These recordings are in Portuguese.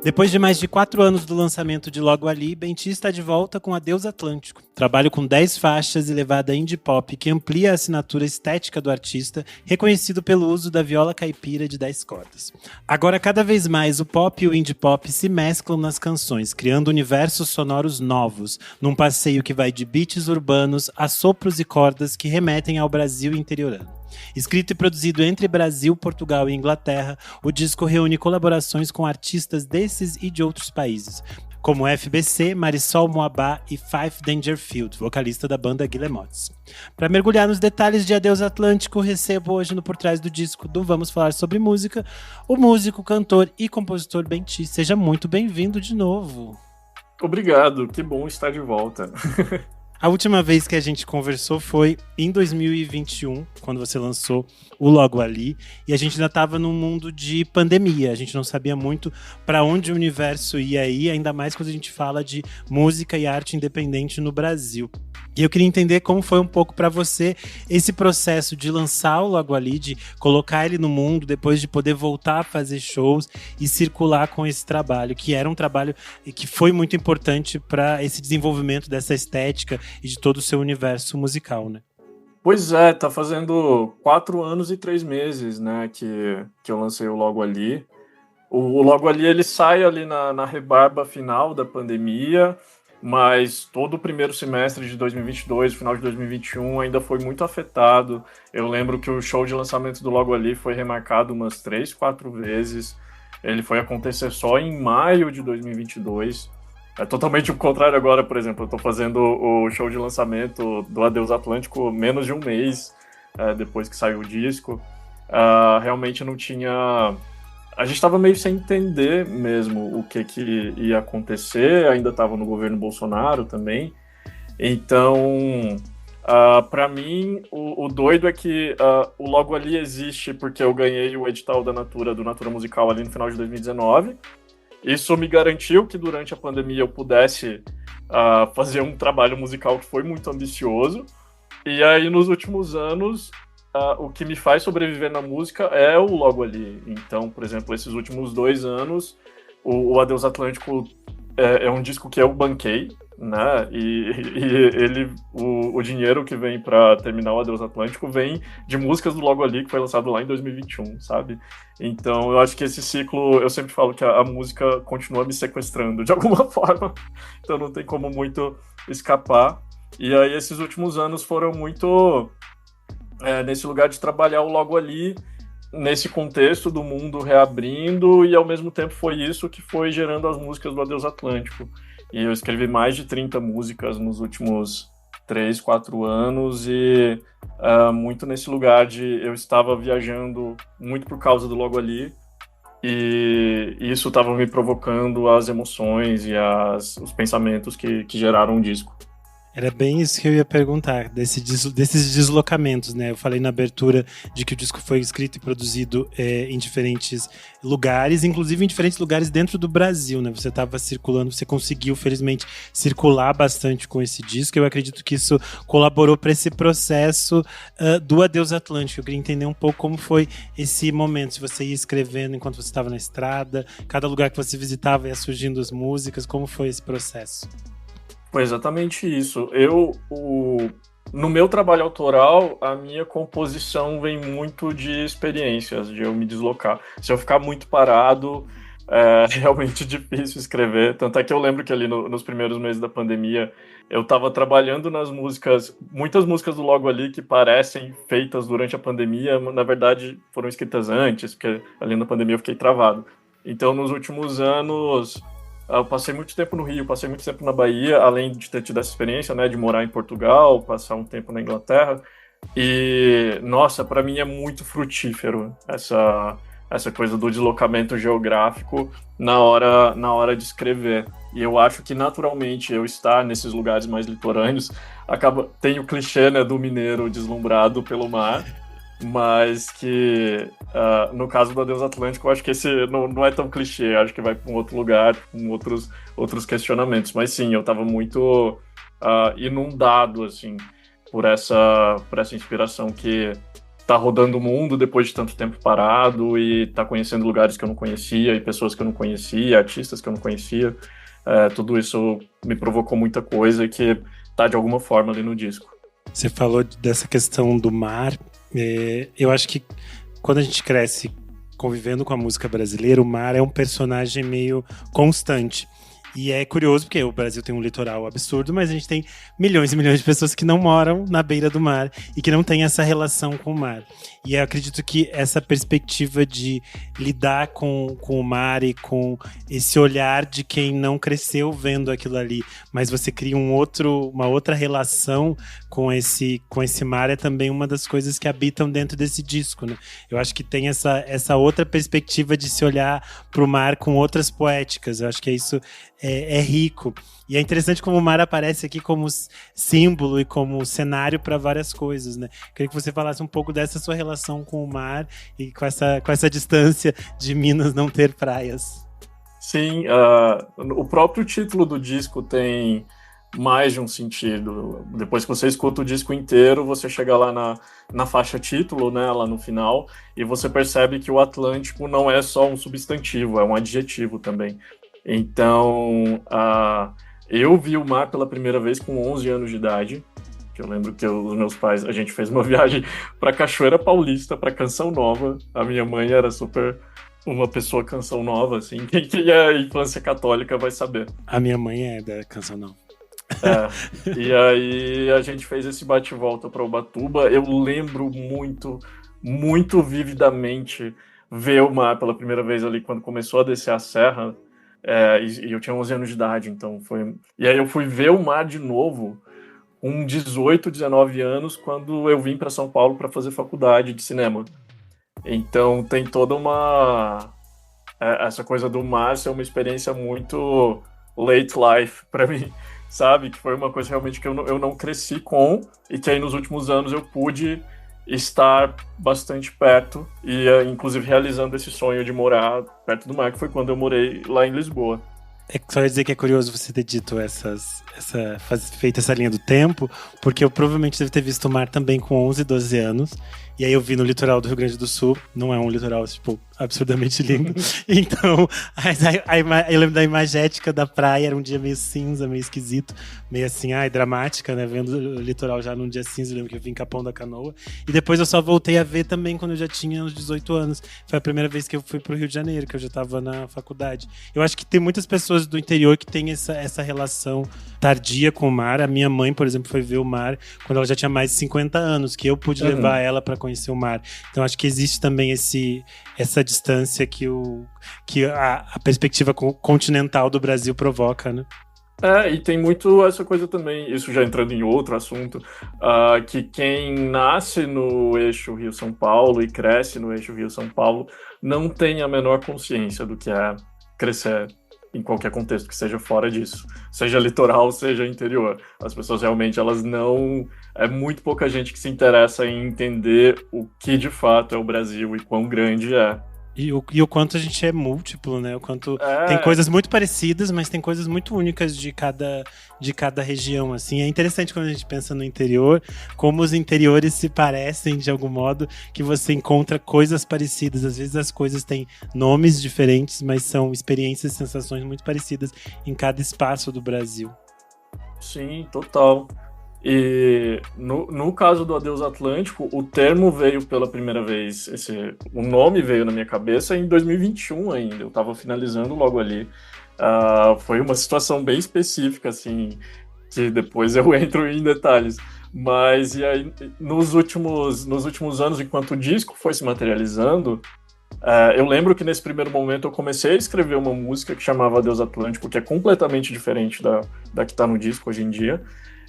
Depois de mais de 4 anos do lançamento de Logo Ali, Benty está de volta com Adeus Atlântico. Trabalho com 10 faixas e levada indie pop que amplia a assinatura estética do artista, reconhecido pelo uso da viola caipira de 10 cordas. Agora, cada vez mais, o pop e o indie pop se mesclam nas canções, criando universos sonoros novos, num passeio que vai de beats urbanos a sopros e cordas que remetem ao Brasil interiorano. Escrito e produzido entre Brasil, Portugal e Inglaterra, o disco reúne colaborações com artistas desses e de outros países, como FBC, Marisol Moabá e Fife Dangerfield, vocalista da banda Guillemots. Para mergulhar nos detalhes de Adeus Atlântico, recebo hoje no Por Trás do Disco do Vamos Falar Sobre Música, o músico, cantor e compositor Benty. Seja muito bem-vindo de novo. Obrigado, que bom estar de volta. A última vez que a gente conversou foi em 2021, quando você lançou o Logo Ali, e a gente ainda estava num mundo de pandemia, a gente não sabia muito para onde o universo ia ir, ainda mais quando a gente fala de música e arte independente no Brasil. E eu queria entender como foi um pouco para você esse processo de lançar o Logo Ali, de colocar ele no mundo, depois de poder voltar a fazer shows e circular com esse trabalho, que era um trabalho que foi muito importante para esse desenvolvimento dessa estética e de todo o seu universo musical, né? Pois é, tá fazendo 4 anos e 3 meses, né, que eu lancei o Logo Ali. O Logo Ali, ele sai ali na rebarba final da pandemia, mas todo o primeiro semestre de 2022, final de 2021, ainda foi muito afetado. Eu lembro que o show de lançamento do Logo Ali foi remarcado umas 3, 4 vezes. Ele foi acontecer só em maio de 2022. É totalmente o contrário agora, por exemplo. Eu tô fazendo o show de lançamento do Adeus Atlântico menos de um mês depois que saiu o disco. Realmente não tinha... A gente estava meio sem entender mesmo o que ia acontecer, ainda estava no governo Bolsonaro também. Então, para mim, o doido é que o Logo Ali existe porque eu ganhei o edital do Natura Musical ali no final de 2019. Isso me garantiu que durante a pandemia eu pudesse fazer um trabalho musical que foi muito ambicioso. E aí, nos últimos anos... o que me faz sobreviver na música é o Logo Ali. Então, por exemplo, esses últimos 2 anos, o Adeus Atlântico é um disco que eu banquei, né? E o dinheiro que vem para terminar o Adeus Atlântico vem de músicas do Logo Ali, que foi lançado lá em 2021, sabe? Então, eu acho que esse ciclo, eu sempre falo que a música continua me sequestrando de alguma forma, então não tem como muito escapar. E aí, esses últimos anos foram muito... nesse lugar de trabalhar o Logo Ali, nesse contexto do mundo reabrindo, e ao mesmo tempo foi isso que foi gerando as músicas do Adeus Atlântico. E eu escrevi mais de 30 músicas nos últimos 3, 4 anos, e muito nesse lugar de eu estava viajando muito por causa do Logo Ali, e isso estava me provocando as emoções e os pensamentos que geraram o disco. Era bem isso que eu ia perguntar, desses deslocamentos, né? Eu falei na abertura de que o disco foi escrito e produzido em diferentes lugares, inclusive em diferentes lugares dentro do Brasil, né? Você estava circulando, você conseguiu, felizmente, circular bastante com esse disco. Eu acredito que isso colaborou para esse processo do Adeus Atlântico. Eu queria entender um pouco como foi esse momento, se você ia escrevendo enquanto você estava na estrada, cada lugar que você visitava ia surgindo as músicas, como foi esse processo? Foi exatamente isso. No meu trabalho autoral, a minha composição vem muito de experiências, de eu me deslocar. Se eu ficar muito parado, é realmente difícil escrever. Tanto é que eu lembro que ali nos primeiros meses da pandemia, eu estava trabalhando nas músicas, muitas músicas do Logo Ali que parecem feitas durante a pandemia, na verdade foram escritas antes, porque ali na pandemia eu fiquei travado. Então, nos últimos anos... eu passei muito tempo no Rio, passei muito tempo na Bahia, além de ter tido essa experiência, né, de morar em Portugal, passar um tempo na Inglaterra. E, nossa, para mim é muito frutífero essa coisa do deslocamento geográfico na hora de escrever. E eu acho que, naturalmente, eu estar nesses lugares mais litorâneos, tem o clichê, né, do mineiro deslumbrado pelo mar, mas que no caso do Adeus Atlântico eu acho que esse não é tão clichê, acho que vai para um outro lugar, com outros questionamentos, mas sim, eu estava muito inundado assim, por essa inspiração que tá rodando o mundo depois de tanto tempo parado e tá conhecendo lugares que eu não conhecia e pessoas que eu não conhecia, artistas que eu não conhecia. Tudo isso me provocou muita coisa que tá de alguma forma ali no disco. Você falou dessa questão do mar. Eu acho que quando a gente cresce convivendo com a música brasileira, o mar é um personagem meio constante. E é curioso porque o Brasil tem um litoral absurdo, mas a gente tem milhões e milhões de pessoas que não moram na beira do mar e que não têm essa relação com o mar. E eu acredito que essa perspectiva de lidar com o mar e com esse olhar de quem não cresceu vendo aquilo ali, mas você cria uma outra relação com esse mar, é também uma das coisas que habitam dentro desse disco, né? Eu acho que tem essa outra perspectiva de se olhar para o mar com outras poéticas. Eu acho que isso é rico. E é interessante como o mar aparece aqui como símbolo e como cenário para várias coisas, né? Queria que você falasse um pouco dessa sua relação com o mar e com essa distância de Minas não ter praias. Sim, o próprio título do disco tem mais de um sentido. Depois que você escuta o disco inteiro, você chega lá na faixa título, né, lá no final, e você percebe que o Atlântico não é só um substantivo, é um adjetivo também. Então, eu vi o mar pela primeira vez com 11 anos de idade, que eu lembro que os meus pais, a gente fez uma viagem para Cachoeira Paulista, para Canção Nova. A minha mãe era super uma pessoa Canção Nova, assim, quem é infância católica vai saber. A minha mãe é da Canção Nova. E aí a gente fez esse bate-volta para Ubatuba. Eu lembro muito, muito vividamente ver o mar pela primeira vez ali quando começou a descer a serra. E eu tinha 11 anos de idade, então foi... E aí eu fui ver o mar de novo com 18, 19 anos, quando eu vim para São Paulo para fazer faculdade de cinema. Então tem toda essa coisa do mar ser uma experiência muito late life para mim, sabe? Que foi uma coisa realmente que eu não cresci com, e que aí nos últimos anos eu pude estar bastante perto e inclusive realizando esse sonho de morar perto do mar, que foi quando eu morei lá em Lisboa. Só ia dizer que é curioso você ter dito feito essa linha do tempo, porque eu provavelmente devo ter visto o mar também com 11, 12 anos. E aí eu vi no litoral do Rio Grande do Sul. Não é um litoral, tipo, absurdamente lindo. Então, eu lembro da imagética da praia. Era um dia meio cinza, meio esquisito. Meio assim, dramática, né? Vendo o litoral já num dia cinza. Eu lembro que eu vi em Capão da Canoa. E depois eu só voltei a ver também quando eu já tinha uns 18 anos. Foi a primeira vez que eu fui pro Rio de Janeiro, que eu já tava na faculdade. Eu acho que tem muitas pessoas do interior que têm essa relação tardia com o mar. A minha mãe, por exemplo, foi ver o mar quando ela já tinha mais de 50 anos, que eu pude levar ela para conhecer o mar. Então acho que existe também essa distância que a perspectiva continental do Brasil provoca, né? E tem muito essa coisa também, isso já entrando em outro assunto, que quem nasce no eixo Rio-São Paulo e cresce no eixo Rio-São Paulo não tem a menor consciência do que é crescer em qualquer contexto que seja fora disso, seja litoral, seja interior. As pessoas realmente, elas não... É muito pouca gente que se interessa em entender o que de fato é o Brasil e quão grande é. E o quanto a gente é múltiplo, né? O quanto tem coisas muito parecidas, mas tem coisas muito únicas de cada região, assim. É interessante quando a gente pensa no interior, como os interiores se parecem de algum modo, que você encontra coisas parecidas. Às vezes as coisas têm nomes diferentes, mas são experiências e sensações muito parecidas em cada espaço do Brasil. Sim, total. E no caso do Adeus Atlântico, o termo veio pela primeira vez, o nome veio na minha cabeça em 2021 ainda, eu estava finalizando logo ali. Foi uma situação bem específica, assim, que depois eu entro em detalhes. Mas e aí, nos últimos anos, enquanto o disco foi se materializando, eu lembro que nesse primeiro momento eu comecei a escrever uma música que chamava Adeus Atlântico, que é completamente diferente da que está no disco hoje em dia.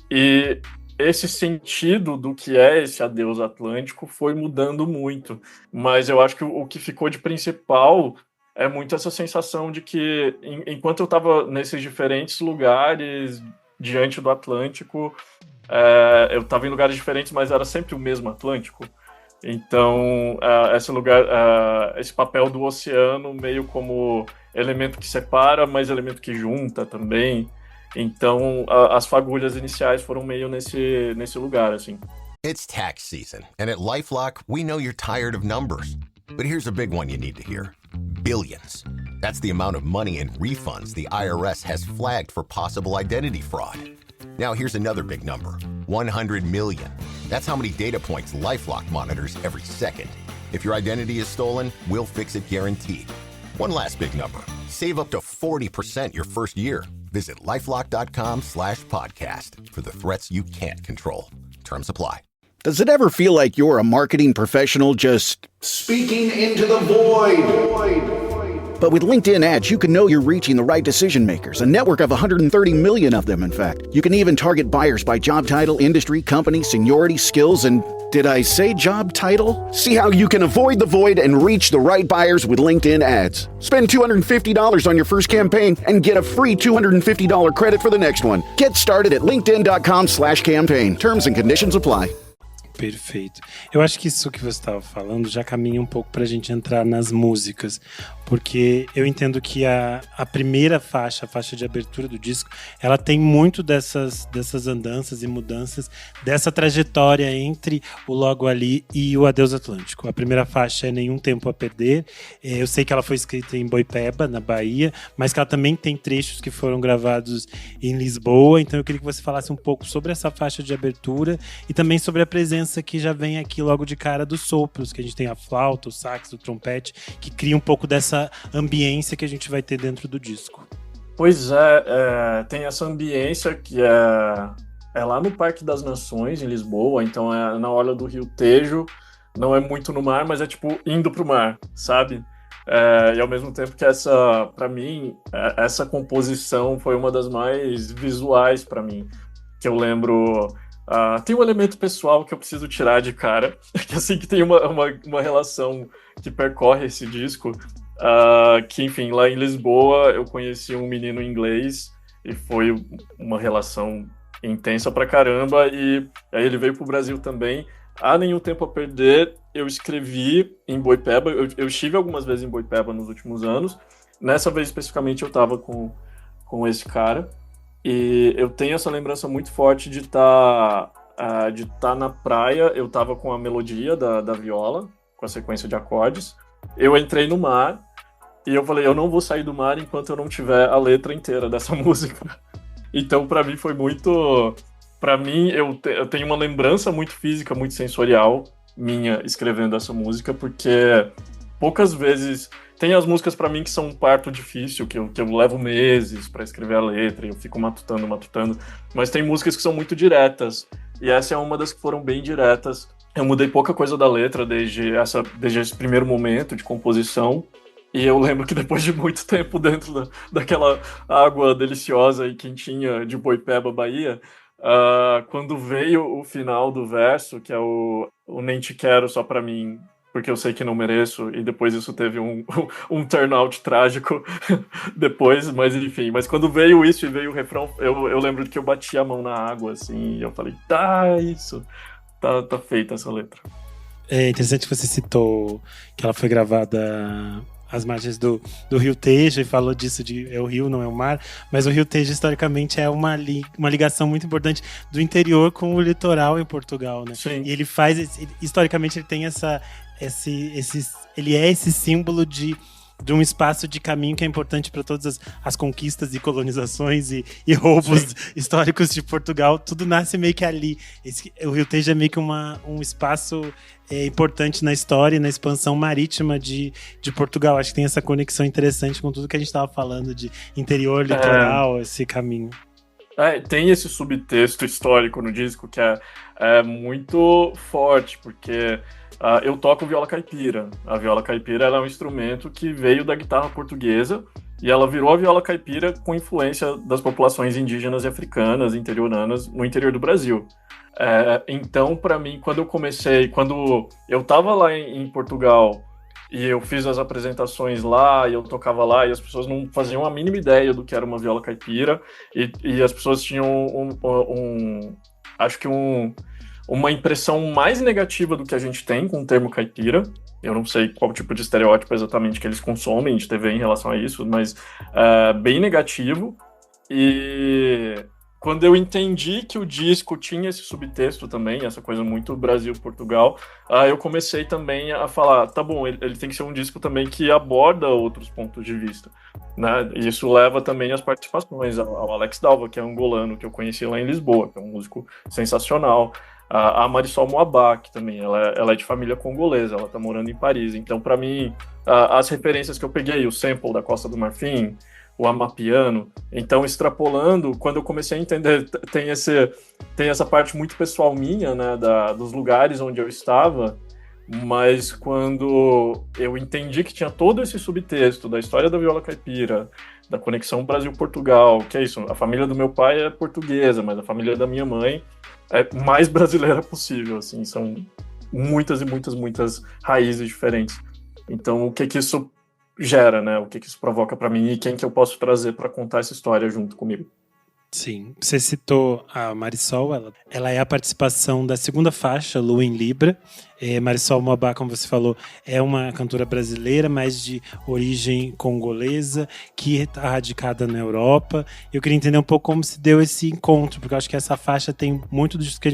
E esse sentido do que é esse adeus atlântico foi mudando muito. Mas eu acho que o que ficou de principal é muito essa sensação de que, enquanto eu estava nesses diferentes lugares diante do Atlântico, eu estava em lugares diferentes, mas era sempre o mesmo Atlântico. Então, esse papel do oceano meio como elemento que separa, mas elemento que junta também. Então, as fagulhas iniciais foram meio nesse lugar, assim. It's tax season, and at LifeLock, we know you're tired of numbers. But here's a big one you need to hear. Billions. That's the amount of money in refunds the IRS has flagged for possible identity fraud. Now here's another big number. 100 million. That's how many data points LifeLock monitors every second. If your identity is stolen, we'll fix it guaranteed. One last big number. Save up to 40% your first year. Visit LifeLock.com/podcast for the threats you can't control. Terms apply. Does it ever feel like you're a marketing professional just speaking into the void? But with LinkedIn ads, you can know you're reaching the right decision makers, a network of 130 million of them, in fact. You can even target buyers by job title, industry, company, seniority, skills, and did I say job title? See how you can avoid the void and reach the right buyers with LinkedIn ads. Spend $250 on your first campaign and get a free $250 credit for the next one. Get started at linkedin.com/campaign. Terms and conditions apply. Perfeito. Eu acho que isso que você estava falando já caminha um pouco para a gente entrar nas músicas, porque eu entendo que a primeira faixa, a faixa de abertura do disco, ela tem muito dessas andanças e mudanças, dessa trajetória entre o Logo Ali e o Adeus Atlântico. A primeira faixa é Nenhum Tempo a Perder. Eu sei que ela foi escrita em Boipeba, na Bahia, mas que ela também tem trechos que foram gravados em Lisboa, então eu queria que você falasse um pouco sobre essa faixa de abertura e também sobre a presença que já vem aqui logo de cara dos sopros, que a gente tem a flauta, o sax, o trompete, que cria um pouco dessa ambiência que a gente vai ter dentro do disco. Pois é, tem essa ambiência que é lá no Parque das Nações, em Lisboa, então é na orla do Rio Tejo, não é muito no mar, mas é tipo indo pro mar, sabe? E ao mesmo tempo que pra mim, essa composição foi uma das mais visuais pra mim, que eu lembro. Tem um elemento pessoal que eu preciso tirar de cara, que assim que tem uma relação que percorre esse disco, que enfim, lá em Lisboa eu conheci um menino inglês e foi uma relação intensa pra caramba, e aí ele veio pro Brasil também. Há Nenhum Tempo a Perder, eu escrevi em Boipeba, eu estive algumas vezes em Boipeba nos últimos anos, nessa vez especificamente eu tava com esse cara. E eu tenho essa lembrança muito forte de estar na praia. Eu estava com a melodia da viola, com a sequência de acordes. Eu entrei no mar e eu falei, eu não vou sair do mar enquanto eu não tiver a letra inteira dessa música. Então, para mim, foi muito... Para mim, eu tenho uma lembrança muito física, muito sensorial minha escrevendo essa música, porque poucas vezes... Tem as músicas pra mim que são um parto difícil, que eu levo meses pra escrever a letra e eu fico matutando, mas tem músicas que são muito diretas, e essa é uma das que foram bem diretas. Eu mudei pouca coisa da letra desde esse primeiro momento de composição, e eu lembro que depois de muito tempo dentro daquela água deliciosa e quentinha de Boipeba, Bahia, quando veio o final do verso, que é o Nem Te Quero Só Pra Mim, porque eu sei que não mereço, e depois isso teve um turnout trágico depois, mas enfim. Mas quando veio isso e veio o refrão, eu lembro que eu bati a mão na água, assim, e eu falei, isso, tá feita essa letra. É interessante que você citou que ela foi gravada às margens do Rio Tejo e falou disso de é o rio, não é o mar, mas o Rio Tejo historicamente é uma ligação muito importante do interior com o litoral em Portugal, né? Sim. E ele faz, historicamente ele tem ele é esse símbolo de um espaço de caminho que é importante para todas as conquistas e colonizações e roubos Sim. históricos de Portugal. Tudo nasce meio que ali. O Rio Tejo é meio que um espaço importante na história e na expansão marítima de Portugal. Acho que tem essa conexão interessante com tudo que a gente estava falando de interior, litoral, esse caminho. Tem esse subtexto histórico no disco que é muito forte, porque eu toco viola caipira. A viola caipira ela é um instrumento que veio da guitarra portuguesa e ela virou a viola caipira com influência das populações indígenas e africanas, interioranas, no interior do Brasil. Então, para mim, quando eu estava lá em Portugal e eu fiz as apresentações lá e eu tocava lá e as pessoas não faziam a mínima ideia do que era uma viola caipira e as pessoas tinham uma impressão mais negativa do que a gente tem com o termo caipira. Eu não sei qual tipo de estereótipo exatamente que eles consomem de TV em relação a isso, mas bem negativo. E quando eu entendi que o disco tinha esse subtexto também, essa coisa muito Brasil-Portugal, eu comecei também a falar, tá bom, ele tem que ser um disco também que aborda outros pontos de vista, né? E isso leva também às participações, ao Alex Dalva, que é angolano, que eu conheci lá em Lisboa, que é um músico sensacional, a Marisol Moabá, que também, ela é de família congolesa, ela tá morando em Paris, então para mim, as referências que eu peguei, o sample da Costa do Marfim, o amapiano. Então, extrapolando, quando eu comecei a entender, tem essa parte muito pessoal minha, né, dos lugares onde eu estava, mas quando eu entendi que tinha todo esse subtexto da história da viola caipira, da conexão Brasil-Portugal, que é isso, a família do meu pai é portuguesa, mas a família da minha mãe é mais brasileira possível, assim, são muitas e muitas, muitas raízes diferentes. Então, o que isso gera, né? O que isso provoca para mim e quem que eu posso trazer para contar essa história junto comigo. Sim, você citou a Marisol, ela é a participação da segunda faixa, Lua em Libra. Marisol Moabá, como você falou, é uma cantora brasileira, mas de origem congolesa, que está radicada na Europa. Eu queria entender um pouco como se deu esse encontro, porque eu acho que essa faixa tem muito disso que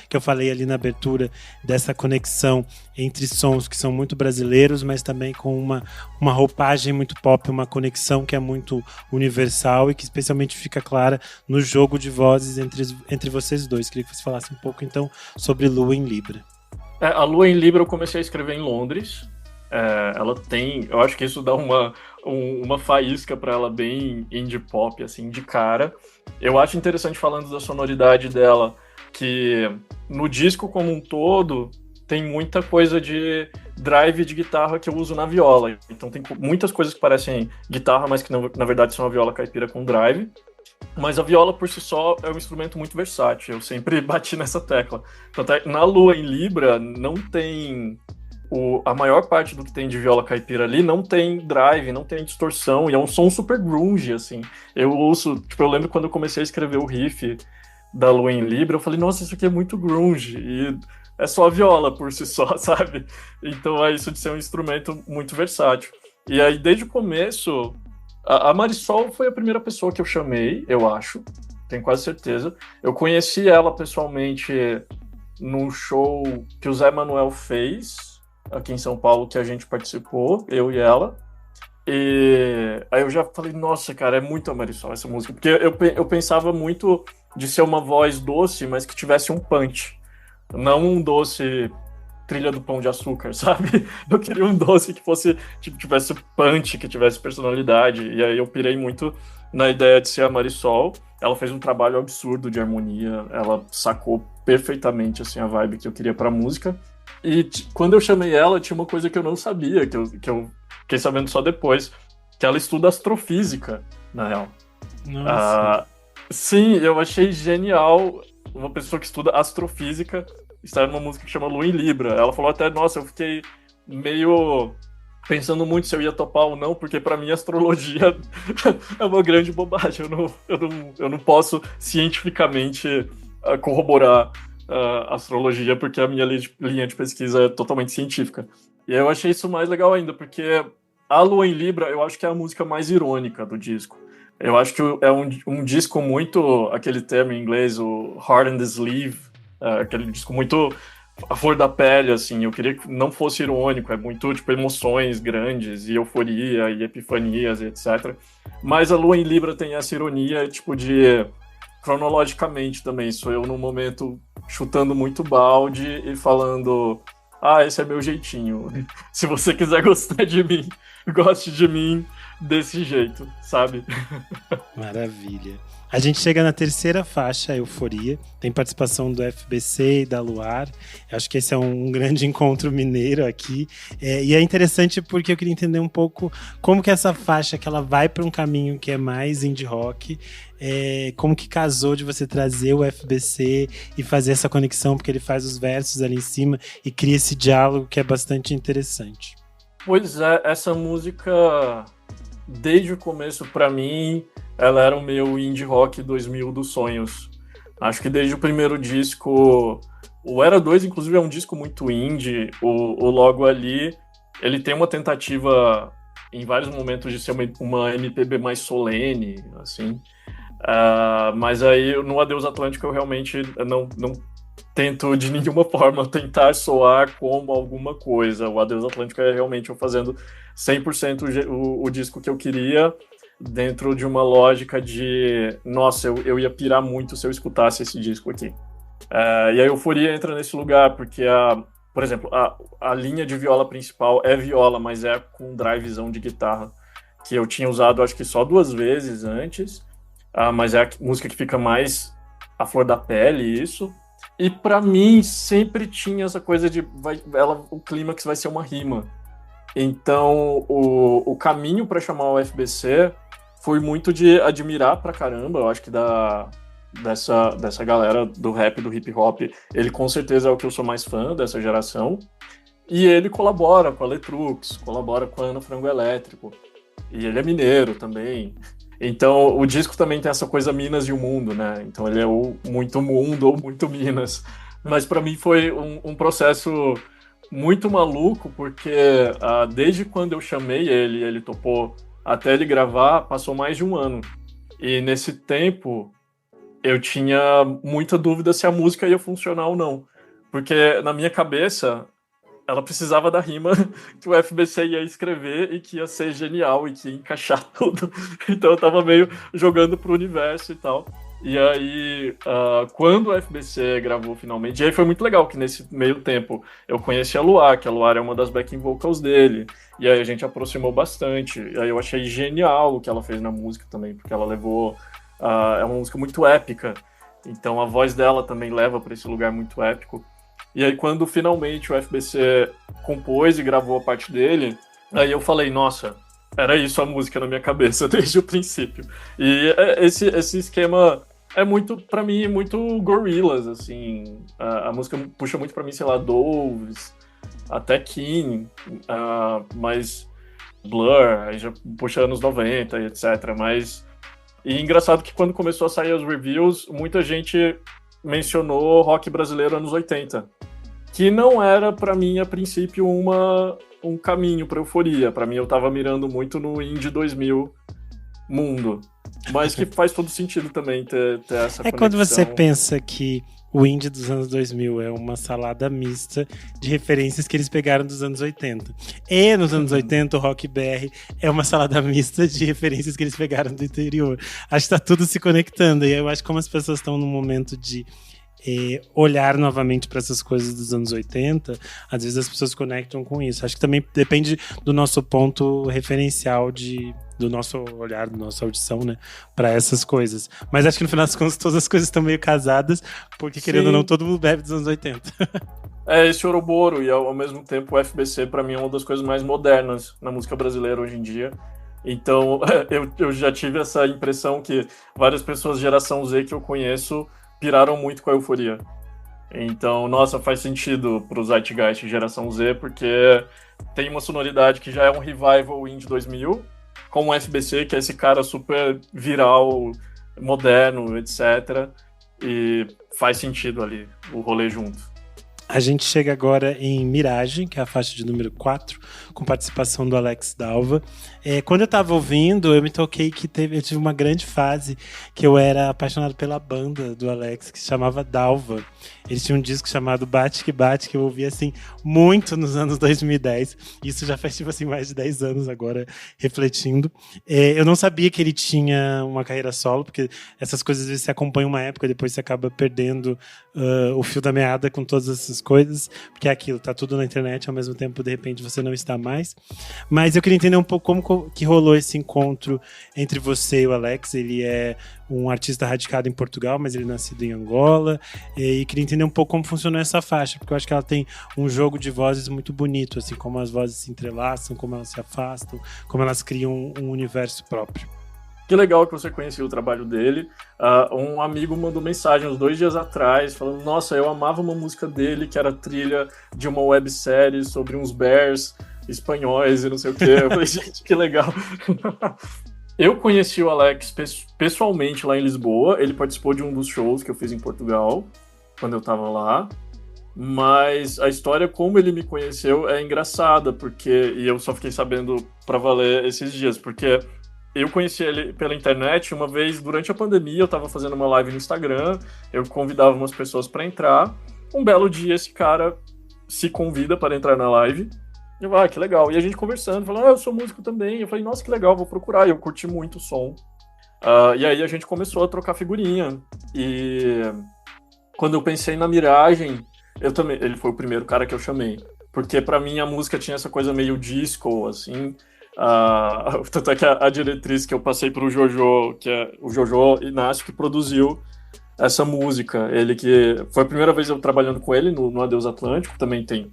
que eu falei ali na abertura, dessa conexão entre sons que são muito brasileiros, mas também com uma roupagem muito pop, uma conexão que é muito universal e que especialmente fica clara no jogo de vozes entre vocês dois. Queria que você falasse um pouco, então, sobre Lua em Libra. A Lua em Libra eu comecei a escrever em Londres. Ela tem... Eu acho que isso dá uma faísca para ela bem indie pop, assim, de cara. Eu acho interessante, falando da sonoridade dela, que no disco como um todo tem muita coisa de drive de guitarra que eu uso na viola. Então tem muitas coisas que parecem guitarra, mas que na verdade são uma viola caipira com drive. Mas a viola por si só é um instrumento muito versátil, eu sempre bati nessa tecla. Tanto é, na Lua em Libra não tem... A maior parte do que tem de viola caipira ali não tem drive, não tem distorção, e é um som super grunge, assim. Eu lembro quando eu comecei a escrever o riff da Lua em Libra, eu falei, nossa, isso aqui é muito grunge, e é só a viola por si só, sabe? Então é isso de ser um instrumento muito versátil. E aí, desde o começo... A Marisol foi a primeira pessoa que eu chamei, eu acho, tenho quase certeza. Eu conheci ela pessoalmente num show que o Zé Manuel fez aqui em São Paulo, que a gente participou, eu e ela. E aí eu já falei, nossa, cara, é muito a Marisol essa música. Porque eu pensava muito de ser uma voz doce, mas que tivesse um punch. Não um doce... Trilha do Pão de Açúcar, sabe? Eu queria um doce que fosse, tipo, tivesse punch, que tivesse personalidade. E aí eu pirei muito na ideia de ser a Marisol. Ela fez um trabalho absurdo de harmonia. Ela sacou perfeitamente, assim, a vibe que eu queria pra música. E quando eu chamei ela, tinha uma coisa que eu não sabia, que eu fiquei sabendo só depois, que ela estuda astrofísica, na real. Nossa. Sim, eu achei genial uma pessoa que estuda astrofísica estar numa música que chama Lua em Libra. Ela falou até, nossa, eu fiquei meio pensando muito se eu ia topar ou não, porque pra mim astrologia é uma grande bobagem. Eu não posso cientificamente corroborar astrologia, porque a minha linha de pesquisa é totalmente científica. E eu achei isso mais legal ainda, porque a Lua em Libra, eu acho que é a música mais irônica do disco. Eu acho que é um disco muito, aquele termo em inglês, o heart on the sleeve, aquele disco muito a flor da pele, assim. Eu queria que não fosse irônico, é muito, tipo, emoções grandes, e euforia, e epifanias, e etc. Mas a Lua em Libra tem essa ironia, tipo, de... cronologicamente também, sou eu num momento chutando muito balde e falando, esse é meu jeitinho. Se você quiser gostar de mim, goste de mim desse jeito, sabe? Maravilha. A gente chega na terceira faixa, Euforia. Tem participação do FBC e da Luar. Eu acho que esse é um grande encontro mineiro aqui. E é interessante porque eu queria entender um pouco como que essa faixa, que ela vai para um caminho que é mais indie rock, como que casou de você trazer o FBC e fazer essa conexão, porque ele faz os versos ali em cima e cria esse diálogo que é bastante interessante. Pois é, essa música, desde o começo, para mim, ela era o meu indie rock 2000 dos sonhos. Acho que desde o primeiro disco, o Era 2, inclusive, é um disco muito indie. O Logo Ali, ele tem uma tentativa, em vários momentos, de ser uma MPB mais solene, assim. Mas aí no Adeus Atlântico eu realmente não tento de nenhuma forma tentar soar como alguma coisa. O Adeus Atlântico é realmente eu fazendo 100% o disco que eu queria, dentro de uma lógica de, nossa, eu ia pirar muito se eu escutasse esse disco aqui. E a Euforia entra nesse lugar, porque, por exemplo, a linha de viola principal é viola, mas é com drivezão de guitarra, que eu tinha usado acho que só 2 vezes antes, mas é a música que fica mais à flor da pele, isso. E pra mim sempre tinha essa coisa de o clímax vai ser uma rima. Então o caminho para chamar o FBC foi muito de admirar pra caramba, eu acho que dessa galera do rap, do hip hop, ele com certeza é o que eu sou mais fã dessa geração. E ele colabora com a Letrux, colabora com a Ana Frango Elétrico. E ele é mineiro também. Então, o disco também tem essa coisa Minas e o Mundo, né? Então, ele é ou muito mundo ou muito Minas. Mas, para mim, foi um processo muito maluco, porque desde quando eu chamei ele topou, até ele gravar, passou mais de 1 ano. E, nesse tempo, eu tinha muita dúvida se a música ia funcionar ou não. Porque, na minha cabeça, ela precisava da rima que o FBC ia escrever e que ia ser genial e que ia encaixar tudo. Então eu tava meio jogando pro universo e tal. E aí, quando o FBC gravou finalmente, e aí foi muito legal que nesse meio tempo eu conheci a Luar, que a Luar é uma das backing vocals dele, e aí a gente aproximou bastante. E aí eu achei genial o que ela fez na música também, porque ela levou... é uma música muito épica, então a voz dela também leva para esse lugar muito épico. E aí, quando finalmente o FBC compôs e gravou a parte dele, aí eu falei, nossa, era isso a música na minha cabeça desde o princípio. E esse esquema é muito, pra mim, muito Gorillaz, assim. A música puxa muito pra mim, sei lá, Doves, até Keane, mas Blur, aí já puxa anos 90 e etc. E engraçado que quando começou a sair os reviews, muita gente mencionou rock brasileiro anos 80, que não era pra mim a princípio um caminho pra euforia. Pra mim eu tava mirando muito no indie 2000 mundo, mas que faz todo sentido também ter essa conexão. Quando você pensa que o indie dos anos 2000 é uma salada mista de referências que eles pegaram dos anos 80. E nos anos 80 o rock BR é uma salada mista de referências que eles pegaram do interior. Acho que tá tudo se conectando. E eu acho que como as pessoas estão num momento de olhar novamente para essas coisas dos anos 80, às vezes as pessoas conectam com isso. Acho que também depende do nosso ponto referencial do nosso olhar, da nossa audição, né, para essas coisas. Mas acho que no final das contas todas as coisas estão meio casadas, porque querendo ou não, todo mundo bebe dos anos 80. Esse Ouroboro, e ao mesmo tempo o FBC pra mim é uma das coisas mais modernas na música brasileira hoje em dia. Então eu já tive essa impressão que várias pessoas de geração Z que eu conheço piraram muito com a euforia. Então, nossa, faz sentido pro Zeitgeist geração Z, porque tem uma sonoridade que já é um revival indie 2000, com o FBC, que é esse cara super viral, moderno, etc. E faz sentido ali o rolê junto. A gente chega agora em Miragem, que é a faixa de número 4, com participação do Alex Dalva. Quando eu tava ouvindo, eu me toquei que eu tive uma grande fase que eu era apaixonado pela banda do Alex, que se chamava Dalva. Eles tinham um disco chamado Bate Que Bate, que eu ouvi assim muito nos anos 2010. Isso já faz tipo assim mais de 10 anos agora, refletindo. Eu não sabia que ele tinha uma carreira solo, porque essas coisas às vezes se acompanham uma época, depois você acaba perdendo o fio da meada com todas essas coisas, porque é aquilo, tá tudo na internet, ao mesmo tempo de repente você não está mais. Mas eu queria entender um pouco como que rolou esse encontro entre você e o Alex. Ele é um artista radicado em Portugal, mas ele é nascido em Angola, e queria entender um pouco como funcionou essa faixa, porque eu acho que ela tem um jogo de vozes muito bonito, assim, como as vozes se entrelaçam, como elas se afastam, como elas criam um universo próprio. Que legal que você conhecia o trabalho dele. Um amigo mandou mensagem uns 2 dias atrás, falando, nossa, eu amava uma música dele, que era trilha de uma websérie sobre uns bears espanhóis e não sei o quê. Eu falei, gente, que legal. Eu conheci o Alex pessoalmente lá em Lisboa. Ele participou de um dos shows que eu fiz em Portugal, quando eu tava lá. Mas a história como ele me conheceu é engraçada, e eu só fiquei sabendo pra valer esses dias, porque eu conheci ele pela internet uma vez durante a pandemia. Eu estava fazendo uma live no Instagram, eu convidava umas pessoas para entrar. Um belo dia esse cara se convida para entrar na live. Eu, que legal. E a gente conversando, falando, eu sou músico também. Eu falei, nossa, que legal, vou procurar. E eu curti muito o som. E aí a gente começou a trocar figurinha. E quando eu pensei na Miragem, ele foi o primeiro cara que eu chamei. Porque pra mim a música tinha essa coisa meio disco, assim. Tanto é que a diretriz que eu passei pro Jojo, que é o Jojo Inácio, que produziu essa música. Ele que... Foi a primeira vez eu trabalhando com ele no Adeus Atlântico. Também tem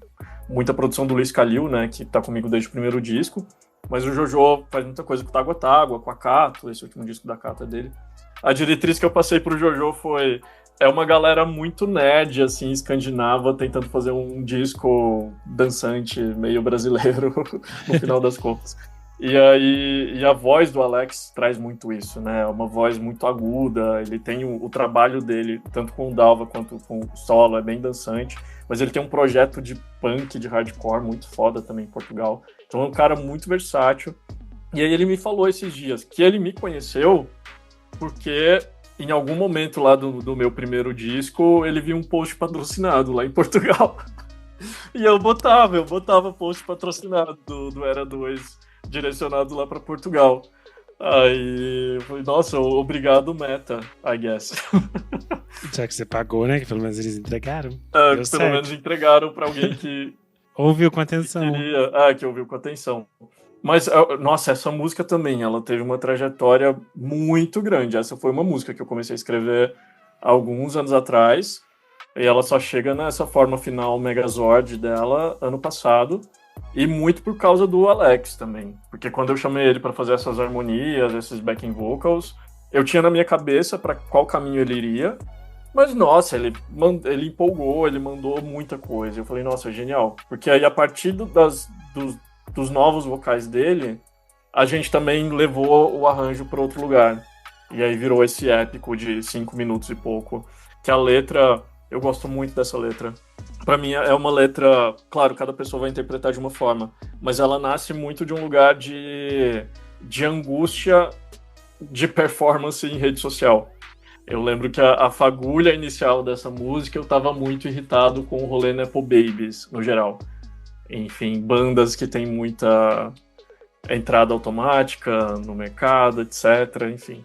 muita produção do Luiz Calil, né? Que tá comigo desde o primeiro disco. Mas o Jojo faz muita coisa com Tágua Tágua, com a Cato. Esse último disco da Cato é dele. A diretriz que eu passei pro Jojo foi... É uma galera muito nerd, assim, escandinava, tentando fazer um disco dançante, meio brasileiro, no final das contas. E a voz do Alex traz muito isso, né? É uma voz muito aguda, ele tem o trabalho dele, tanto com o Dalva quanto com o solo, é bem dançante, mas ele tem um projeto de punk, de hardcore muito foda também em Portugal. Então é um cara muito versátil. E aí ele me falou esses dias que ele me conheceu porque... Em algum momento lá do meu primeiro disco, ele viu um post patrocinado lá em Portugal. E eu botava post patrocinado do Era 2, direcionado lá para Portugal. Aí eu falei, nossa, obrigado, Meta, I guess. Já que você pagou, né? Que pelo menos eles entregaram. Pelo menos entregaram para alguém que... ouviu com atenção. Que ouviu com atenção. Mas, nossa, essa música também, ela teve uma trajetória muito grande. Essa foi uma música que eu comecei a escrever há alguns anos atrás, e ela só chega nessa forma final Megazord dela ano passado, e muito por causa do Alex também. Porque quando eu chamei ele para fazer essas harmonias, esses backing vocals, eu tinha na minha cabeça para qual caminho ele iria, mas, nossa, ele empolgou, ele mandou muita coisa. Eu falei, nossa, genial. Porque aí, a partir dos novos vocais dele, a gente também levou o arranjo para outro lugar. E aí virou esse épico de 5 minutos e pouco. Que a letra, eu gosto muito dessa letra. Para mim é uma letra, claro, cada pessoa vai interpretar de uma forma, mas ela nasce muito de um lugar de angústia de performance em rede social. Eu lembro que a fagulha inicial dessa música, eu estava muito irritado com o rolê Nepo Babies, no geral. Enfim, bandas que tem muita entrada automática no mercado, etc. Enfim,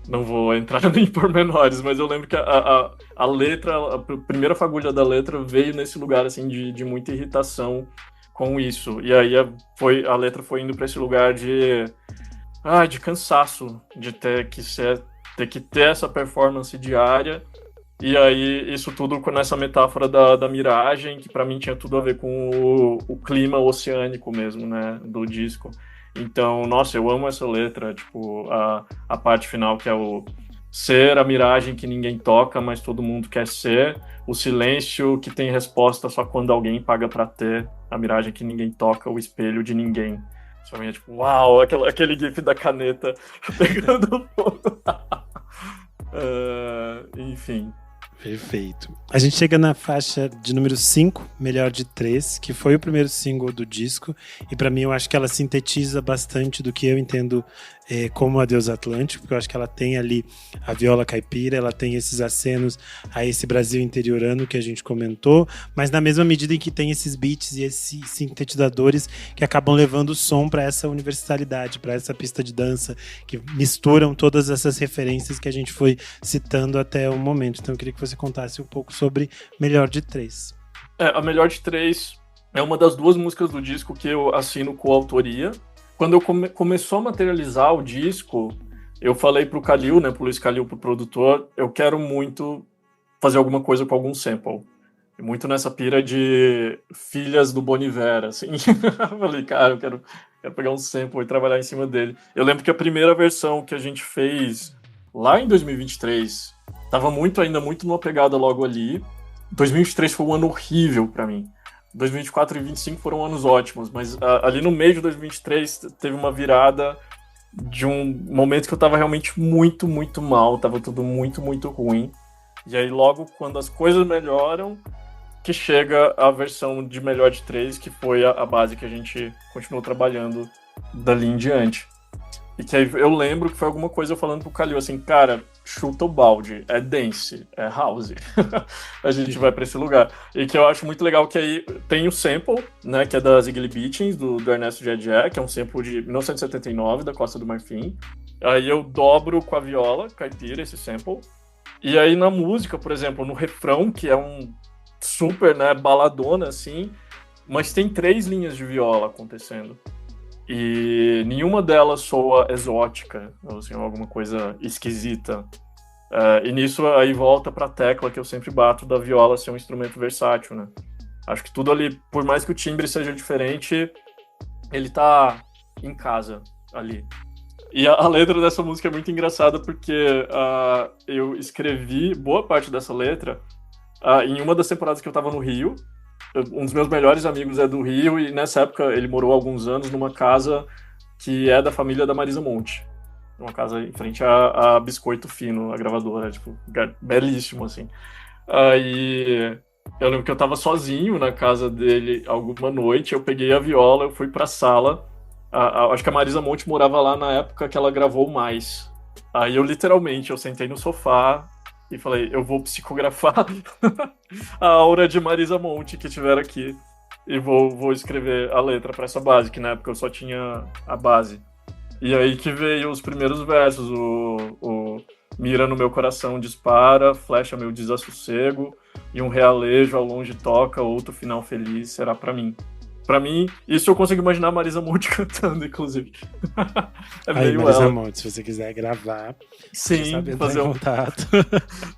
não vou entrar em pormenores, mas eu lembro que a letra, a primeira fagulha da letra veio nesse lugar assim, de muita irritação com isso. E aí a letra foi indo para esse lugar de cansaço, de ter que ter essa performance diária. E aí, isso tudo nessa metáfora da miragem, que pra mim tinha tudo a ver com o clima oceânico mesmo, né, do disco. Então, nossa, eu amo essa letra, tipo, a parte final, que é o ser a miragem que ninguém toca, mas todo mundo quer ser, o silêncio que tem resposta só quando alguém paga pra ter, a miragem que ninguém toca, o espelho de ninguém. Isso é tipo, uau, aquele gif da caneta pegando fogo. Enfim. Perfeito. A gente chega na faixa de número 5, Melhor de 3, que foi o primeiro single do disco, e pra mim eu acho que ela sintetiza bastante do que eu entendo como Adeus Atlântico, porque eu acho que ela tem ali a viola caipira, ela tem esses acenos a esse Brasil interiorano que a gente comentou, mas na mesma medida em que tem esses beats e esses sintetizadores que acabam levando o som para essa universalidade, para essa pista de dança, que misturam todas essas referências que a gente foi citando até o momento. Então eu queria que você contasse um pouco sobre Melhor de 3. A Melhor de 3 é uma das 2 músicas do disco que eu assino coautoria. Quando eu começou a materializar o disco, eu falei pro Calil, né, pro Luiz Calil, pro produtor, eu quero muito fazer alguma coisa com algum sample. Muito nessa pira de filhas do Bon Iver, assim. Eu falei, cara, eu quero pegar um sample e trabalhar em cima dele. Eu lembro que a primeira versão que a gente fez lá em 2023 tava ainda muito numa pegada logo ali. 2023 foi um ano horrível pra mim. 2024 e 2025 foram anos ótimos, mas ali no meio de 2023 teve uma virada de um momento que eu tava realmente muito, muito mal, tava tudo muito, muito ruim. E aí logo quando as coisas melhoram, que chega a versão de Melhor de 3, que foi a base que a gente continuou trabalhando dali em diante. E que aí eu lembro que foi alguma coisa eu falando pro Kalil assim, cara, chuta o balde, é dance, é house. A gente vai pra esse lugar. E que eu acho muito legal que aí tem o sample, né, que é das Ziggly Beatings, do Ernesto Jedier, que é um sample de 1979, da Costa do Marfim. Aí eu dobro com a viola caipira esse sample. E aí na música, por exemplo, no refrão, que é um super, né, baladona, assim, mas tem 3 linhas de viola acontecendo. E nenhuma delas soa exótica, ou assim, alguma coisa esquisita. E nisso aí volta pra tecla que eu sempre bato da viola ser um instrumento versátil, né? Acho que tudo ali, por mais que o timbre seja diferente, ele tá em casa ali. E a letra dessa música é muito engraçada porque eu escrevi boa parte dessa letra em uma das temporadas que eu tava no Rio. Um dos meus melhores amigos é do Rio e nessa época ele morou há alguns anos numa casa que é da família da Marisa Monte. Uma casa em frente a Biscoito Fino, a gravadora, tipo, belíssimo, assim. Aí eu lembro que eu tava sozinho na casa dele alguma noite, eu peguei a viola, eu fui pra sala. Acho que a Marisa Monte morava lá na época que ela gravou Mais. Aí eu sentei no sofá e falei, eu vou psicografar a aura de Marisa Monte que tiver aqui e vou escrever a letra para essa base, que na época eu só tinha a base. E aí que veio os primeiros versos, o mira no meu coração dispara, flecha meu desassossego, e um realejo ao longe toca, outro final feliz será para mim. Pra mim, isso eu consigo imaginar a Marisa Monte cantando, inclusive. É aí, meio Marisa ela. Monte, se você quiser gravar, Sim, fazer um contato.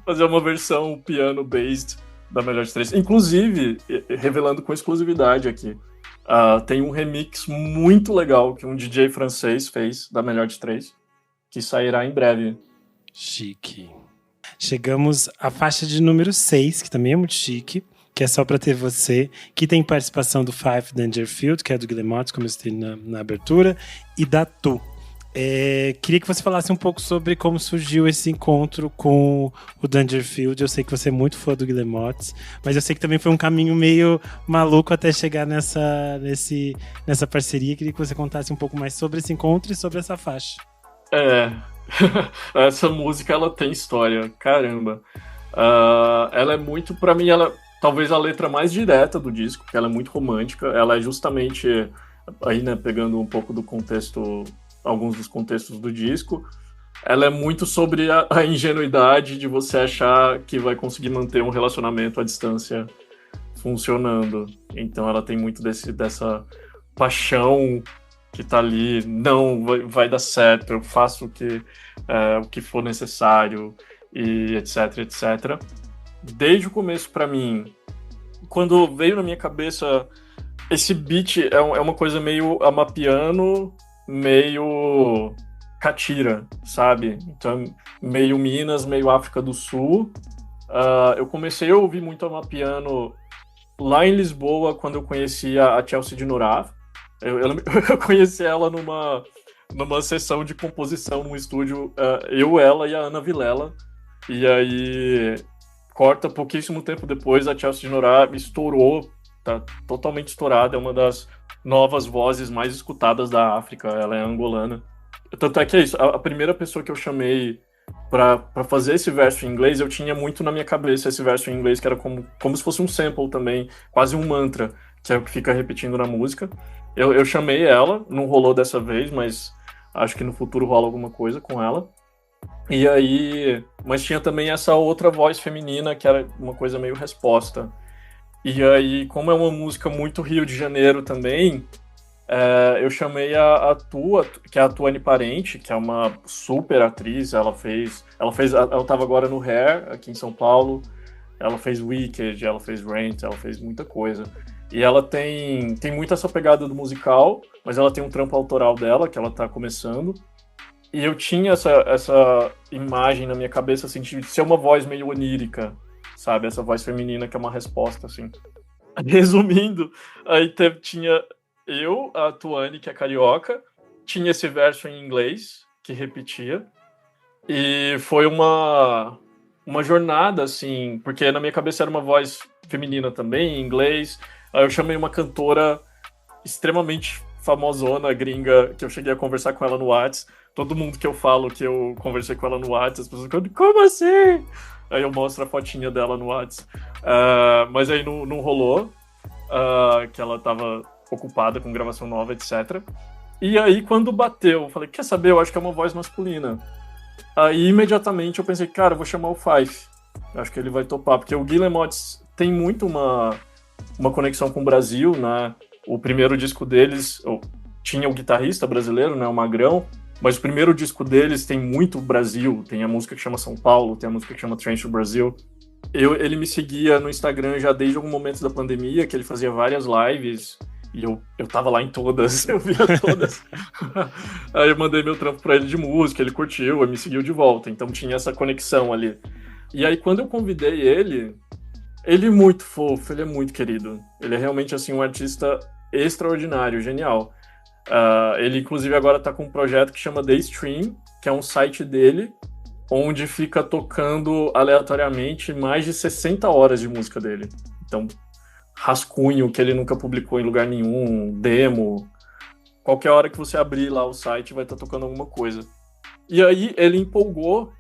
fazer uma versão piano-based da Melhor de Três. Inclusive, revelando com exclusividade aqui, tem um remix muito legal que um DJ francês fez da Melhor de Três, que sairá em breve. Chique. Chegamos à faixa de número 6, que também é muito chique, que é Só Pra Ter Você, que tem participação do Fife Dangerfield, que é do Guillemot, como eu citei na abertura, e da Tu. Queria que você falasse um pouco sobre como surgiu esse encontro com o Dangerfield. Eu sei que você é muito fã do Guillemot, mas eu sei que também foi um caminho meio maluco até chegar nessa parceria. Queria que você contasse um pouco mais sobre esse encontro e sobre essa faixa. Essa música, ela tem história, caramba. Ela é muito, pra mim, ela talvez a letra mais direta do disco, porque ela é muito romântica. Ela é justamente, aí, né, pegando um pouco do contexto, alguns dos contextos do disco, ela é muito sobre a ingenuidade de você achar que vai conseguir manter um relacionamento à distância funcionando. Então ela tem muito dessa paixão que tá ali, não, vai dar certo, eu faço o que for necessário, e etc, etc. Desde o começo, pra mim, quando veio na minha cabeça, esse beat é uma coisa meio amapiano, meio catira, sabe? Então, meio Minas, meio África do Sul. Eu comecei a ouvir muito amapiano lá em Lisboa, quando eu conheci a Chelsea de Nourav. Eu conheci ela numa sessão de composição num estúdio, eu, ela e a Ana Vilela. E aí, corta pouquíssimo tempo depois, a Chelsea de Nourav estourou, tá totalmente estourada, é uma das novas vozes mais escutadas da África, ela é angolana. Tanto é que é isso, a primeira pessoa que eu chamei pra fazer esse verso em inglês, eu tinha muito na minha cabeça esse verso em inglês, que era como se fosse um sample também, quase um mantra, que é o que fica repetindo na música. Eu chamei ela, não rolou dessa vez, mas acho que no futuro rola alguma coisa com ela. E aí, mas tinha também essa outra voz feminina, que era uma coisa meio resposta. E aí, como é uma música muito Rio de Janeiro também, eu chamei a Tua, que é a Tuane Parente, que é uma super atriz. Ela tava agora no Hair, aqui em São Paulo. Ela fez Wicked, ela fez Rent, ela fez muita coisa. E ela tem muito essa pegada do musical, mas ela tem um trampo autoral dela, que ela tá começando. E eu tinha essa imagem na minha cabeça, assim, de ser uma voz meio onírica, sabe? Essa voz feminina que é uma resposta, assim. Resumindo, aí tinha eu, a Tuane, que é carioca, tinha esse verso em inglês, que repetia, e foi uma jornada, assim, porque na minha cabeça era uma voz feminina também, em inglês. Aí eu chamei uma cantora extremamente famosona gringa, que eu cheguei a conversar com ela no Whats. Todo mundo que eu falo que eu conversei com ela no Whats, as pessoas ficam, como assim? Aí eu mostro a fotinha dela no Whats. Mas aí não rolou, que ela tava ocupada com gravação nova, etc. E aí, quando bateu, eu falei, quer saber, eu acho que é uma voz masculina. Aí, imediatamente, eu pensei, cara, eu vou chamar o Fife. Eu acho que ele vai topar, porque o Guilherme Otis tem muito uma conexão com o Brasil, né? O primeiro disco deles tinha o guitarrista brasileiro, né, o Magrão, mas o primeiro disco deles tem muito Brasil, tem a música que chama São Paulo, tem a música que chama Trench Brasil. Ele me seguia no Instagram já desde algum momento da pandemia, que ele fazia várias lives, e eu tava lá em todas, eu via todas. Aí eu mandei meu trampo pra ele de música, ele curtiu, ele me seguiu de volta, então tinha essa conexão ali. E aí quando eu convidei ele é muito fofo, ele é muito querido. Ele é realmente assim, um artista extraordinário, genial. Ele inclusive agora tá com um projeto que chama The Stream, que é um site dele, onde fica tocando aleatoriamente mais de 60 horas de música dele. Então, rascunho que ele nunca publicou em lugar nenhum, demo. Qualquer hora que você abrir lá o site vai estar tocando alguma coisa. E aí ele empolgou,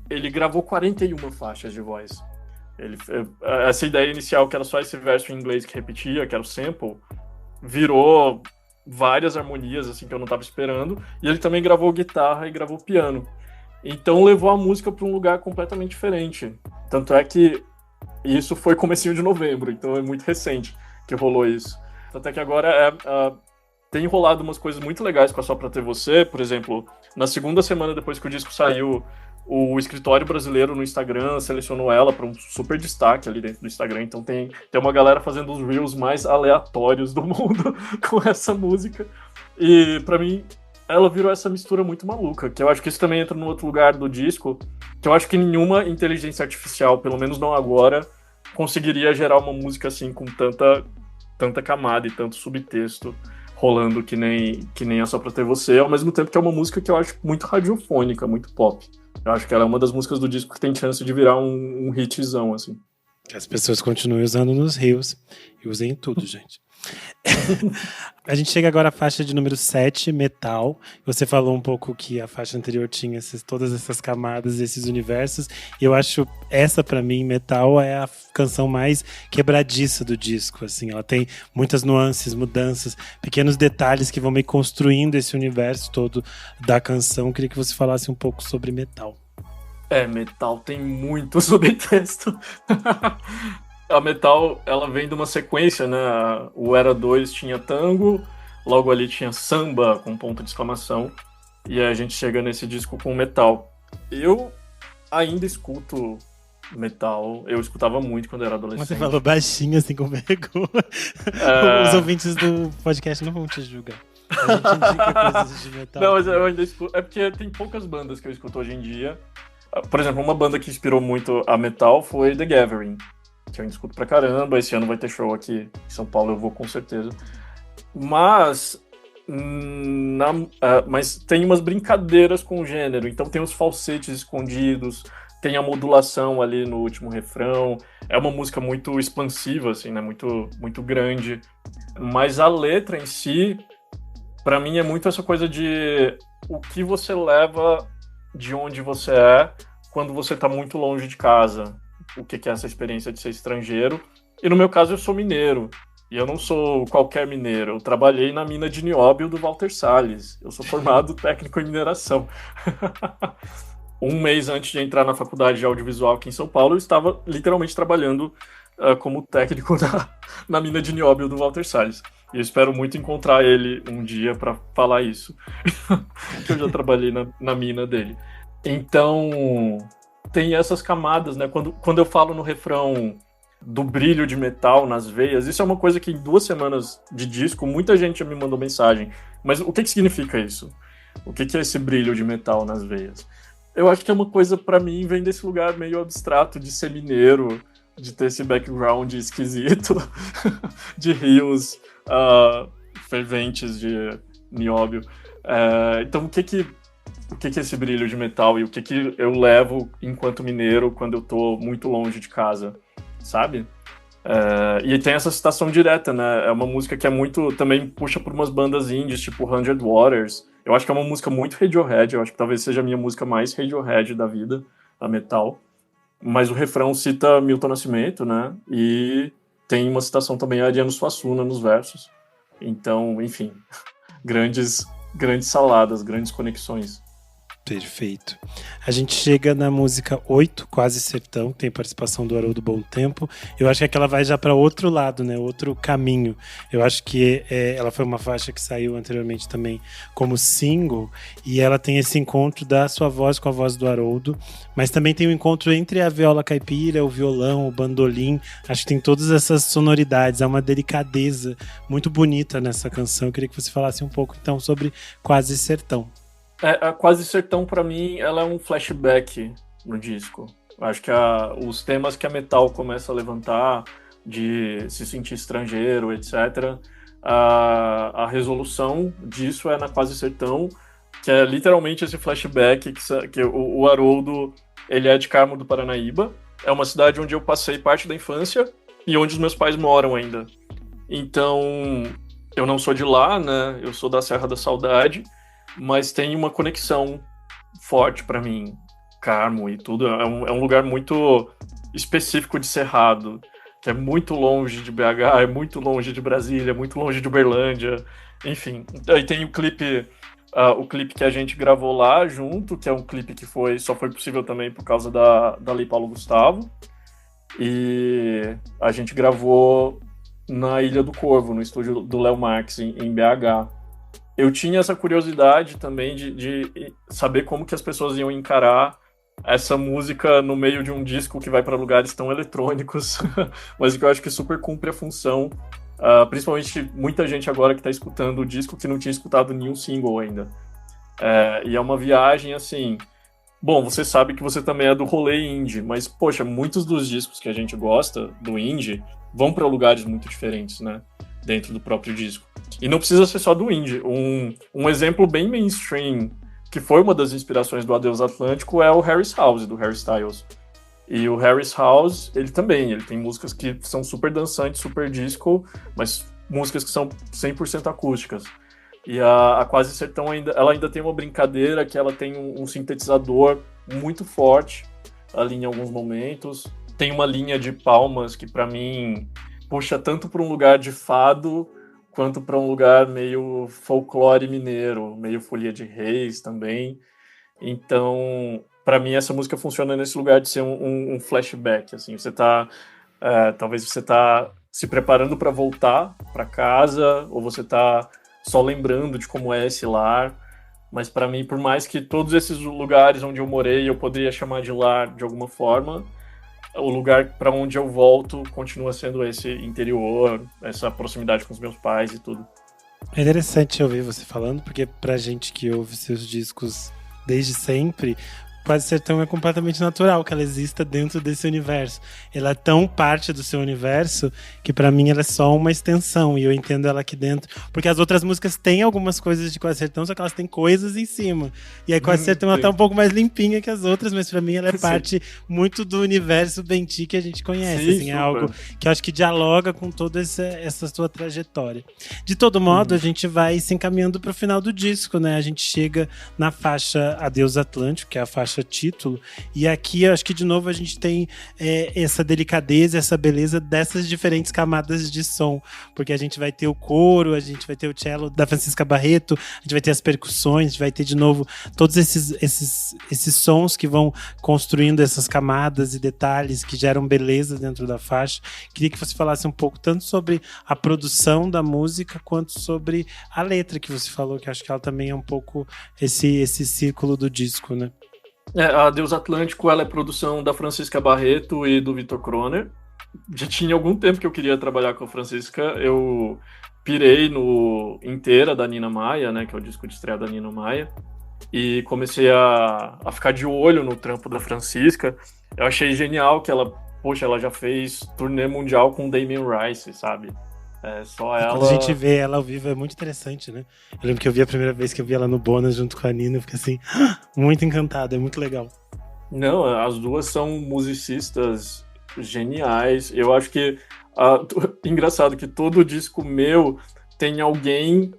ele gravou 41 faixas de voz. Essa ideia inicial, que era só esse verso em inglês que repetia, que era o sample, virou várias harmonias assim que eu não estava esperando. E ele também gravou guitarra e gravou piano. Então levou a música para um lugar completamente diferente. Tanto é que isso foi comecinho de novembro, então é muito recente que rolou isso. Tanto é que agora tem rolado umas coisas muito legais com a Só Pra Ter Você. Por exemplo, na segunda semana depois que o disco saiu, o escritório brasileiro no Instagram selecionou ela para um super destaque ali dentro do Instagram. Então tem uma galera fazendo os reels mais aleatórios do mundo com essa música. E para mim, ela virou essa mistura muito maluca, que eu acho que isso também entra no outro lugar do disco, que eu acho que nenhuma inteligência artificial, pelo menos não agora, conseguiria gerar uma música assim com tanta camada e tanto subtexto rolando que nem a Só Pra Ter Você, ao mesmo tempo que é uma música que eu acho muito radiofônica, muito pop. Eu acho que ela é uma das músicas do disco que tem chance de virar um hitzão, assim. Que as pessoas continuem usando nos rios e usem em tudo, gente. A gente chega agora à faixa de número 7, Metal. Você falou um pouco que a faixa anterior tinha todas essas camadas, esses universos, e eu acho essa, pra mim, Metal é a canção mais quebradiça do disco, assim. Ela tem muitas nuances, mudanças, pequenos detalhes que vão meio construindo esse universo todo da canção. Eu queria que você falasse um pouco sobre Metal. Metal tem muito subtexto. A Metal, ela vem de uma sequência, né? O Era 2 tinha tango, logo ali tinha samba com ponto de exclamação, e aí a gente chega nesse disco com Metal. Eu ainda escuto Metal, eu escutava muito quando era adolescente. Você falou baixinho, assim, com vergonha. Os ouvintes do podcast não vão te julgar. A gente indica coisas de metal. Não, mas eu ainda escuto. É porque tem poucas bandas que eu escuto hoje em dia. Por exemplo, uma banda que inspirou muito a Metal foi The Gathering, que eu ainda escuto pra caramba. Esse ano vai ter show aqui em São Paulo, eu vou com certeza. Mas tem umas brincadeiras com o gênero. Então tem os falsetes escondidos, tem a modulação ali no último refrão. É uma música muito expansiva, assim, né? Muito, muito grande. Mas a letra em si, pra mim, é muito essa coisa de o que você leva de onde você é quando você tá muito longe de casa. O que é essa experiência de ser estrangeiro. E no meu caso, eu sou mineiro. E eu não sou qualquer mineiro. Eu trabalhei na mina de nióbio do Walter Salles. Eu sou formado técnico em mineração. Um mês antes de entrar na faculdade de audiovisual aqui em São Paulo, eu estava literalmente trabalhando como técnico na mina de nióbio do Walter Salles. E eu espero muito encontrar ele um dia para falar isso. Que eu já trabalhei na mina dele. Então, tem essas camadas, né? Quando eu falo no refrão do brilho de metal nas veias, isso é uma coisa que em 2 semanas de disco, muita gente já me mandou mensagem. Mas o que significa isso? O que é esse brilho de metal nas veias? Eu acho que é uma coisa, pra mim, vem desse lugar meio abstrato de ser mineiro, de ter esse background esquisito, de rios ferventes de nióbio. Então, o que é esse brilho de metal e o que eu levo enquanto mineiro quando eu tô muito longe de casa, sabe? E tem essa citação direta, né? É uma música que é muito... Também puxa por umas bandas indies, tipo 100 Waters. Eu acho que é uma música muito Radiohead. Eu acho que talvez seja a minha música mais Radiohead da vida, a metal. Mas o refrão cita Milton Nascimento, né? E tem uma citação também a Ariano Suassuna nos versos. Então, enfim, grandes saladas, grandes conexões. Perfeito. A gente chega na música 8, Quase Sertão, que tem participação do Haroldo Bom Tempo. Eu acho que aquela vai já para outro lado, né? Outro caminho. Eu acho que ela foi uma faixa que saiu anteriormente também como single, e ela tem esse encontro da sua voz com a voz do Haroldo, mas também tem um encontro entre a viola caipira, o violão, o bandolim. Acho que tem todas essas sonoridades. Há uma delicadeza muito bonita nessa canção. Eu queria que você falasse um pouco então sobre Quase Sertão. A Quase Sertão, pra mim, ela é um flashback no disco. Acho que os temas que a metal começa a levantar, de se sentir estrangeiro, etc., a resolução disso é na Quase Sertão, que é literalmente esse flashback que o Haroldo, ele é de Carmo do Paranaíba. É uma cidade onde eu passei parte da infância e onde os meus pais moram ainda. Então, eu não sou de lá, né? Eu sou da Serra da Saudade, mas tem uma conexão forte pra mim, Carmo e tudo. É um lugar muito específico de Cerrado, que é muito longe de BH, é muito longe de Brasília, é muito longe de Uberlândia, enfim. Aí tem o clipe que a gente gravou lá junto, que é um clipe que só foi possível também por causa da Lei Paulo Gustavo, e a gente gravou na Ilha do Corvo, no estúdio do Léo Marques, em BH. Eu tinha essa curiosidade também de saber como que as pessoas iam encarar essa música no meio de um disco que vai para lugares tão eletrônicos, mas que eu acho que super cumpre a função, principalmente muita gente agora que está escutando o disco que não tinha escutado nenhum single ainda. E é uma viagem assim... Bom, você sabe que você também é do rolê indie, mas, poxa, muitos dos discos que a gente gosta do indie vão para lugares muito diferentes, né? Dentro do próprio disco. E não precisa ser só do indie. Um exemplo bem mainstream, que foi uma das inspirações do Adeus Atlântico, é o Harry's House, do Harry Styles. E o Harry's House, ele tem músicas que são super dançantes, super disco, mas músicas que são 100% acústicas. E a Quase Sertão ela ainda tem uma brincadeira, que ela tem um sintetizador muito forte ali em alguns momentos. Tem uma linha de palmas que, pra mim, puxa tanto para um lugar de fado quanto para um lugar meio folclore mineiro, meio Folia de Reis também. Então, para mim, essa música funciona nesse lugar de ser um flashback. Assim, talvez você tá se preparando para voltar para casa, ou você tá só lembrando de como é esse lar. Mas para mim, por mais que todos esses lugares onde eu morei eu poderia chamar de lar de alguma forma, o lugar para onde eu volto continua sendo esse interior, essa proximidade com os meus pais e tudo. É interessante ouvir você falando, porque pra gente que ouve seus discos desde sempre, Quase Sertão é completamente natural que ela exista dentro desse universo. Ela é tão parte do seu universo que pra mim ela é só uma extensão, e eu entendo ela aqui dentro, porque as outras músicas têm algumas coisas de Quase Sertão, só que elas têm coisas em cima. E aí Quase Sertão ela tá um pouco mais limpinha que as outras, mas pra mim ela é parte muito do universo Benti que a gente conhece. Sim, assim, é algo que eu acho que dialoga com toda essa sua trajetória. De todo modo, a gente vai se encaminhando pro final do disco, né? A gente chega na faixa Adeus Atlântico, que é a faixa título, e aqui eu acho que de novo a gente tem essa delicadeza, essa beleza dessas diferentes camadas de som, porque a gente vai ter o coro, a gente vai ter o cello da Francisca Barreto, a gente vai ter as percussões, a gente vai ter de novo todos esses sons que vão construindo essas camadas e detalhes que geram beleza dentro da faixa. Queria que você falasse um pouco tanto sobre a produção da música quanto sobre a letra que você falou, que acho que ela também é um pouco esse círculo do disco, né? A Deus Atlântico, ela é produção da Francisca Barreto e do Vitor Kroner. Já tinha algum tempo que eu queria trabalhar com a Francisca. Eu pirei no Inteira, da Nina Maia, né, que é o disco de estreia da Nina Maia, e comecei a ficar de olho no trampo da Francisca. Eu achei genial que ela já fez turnê mundial com Damien Rice, sabe? Só ela... Quando a gente vê ela ao vivo é muito interessante, né? Eu lembro que eu vi a primeira vez que eu vi ela no Bônus junto com a Nina, eu fiquei assim, muito encantado, é muito legal. Não, as duas são musicistas geniais. Eu acho que Engraçado que todo disco meu tem alguém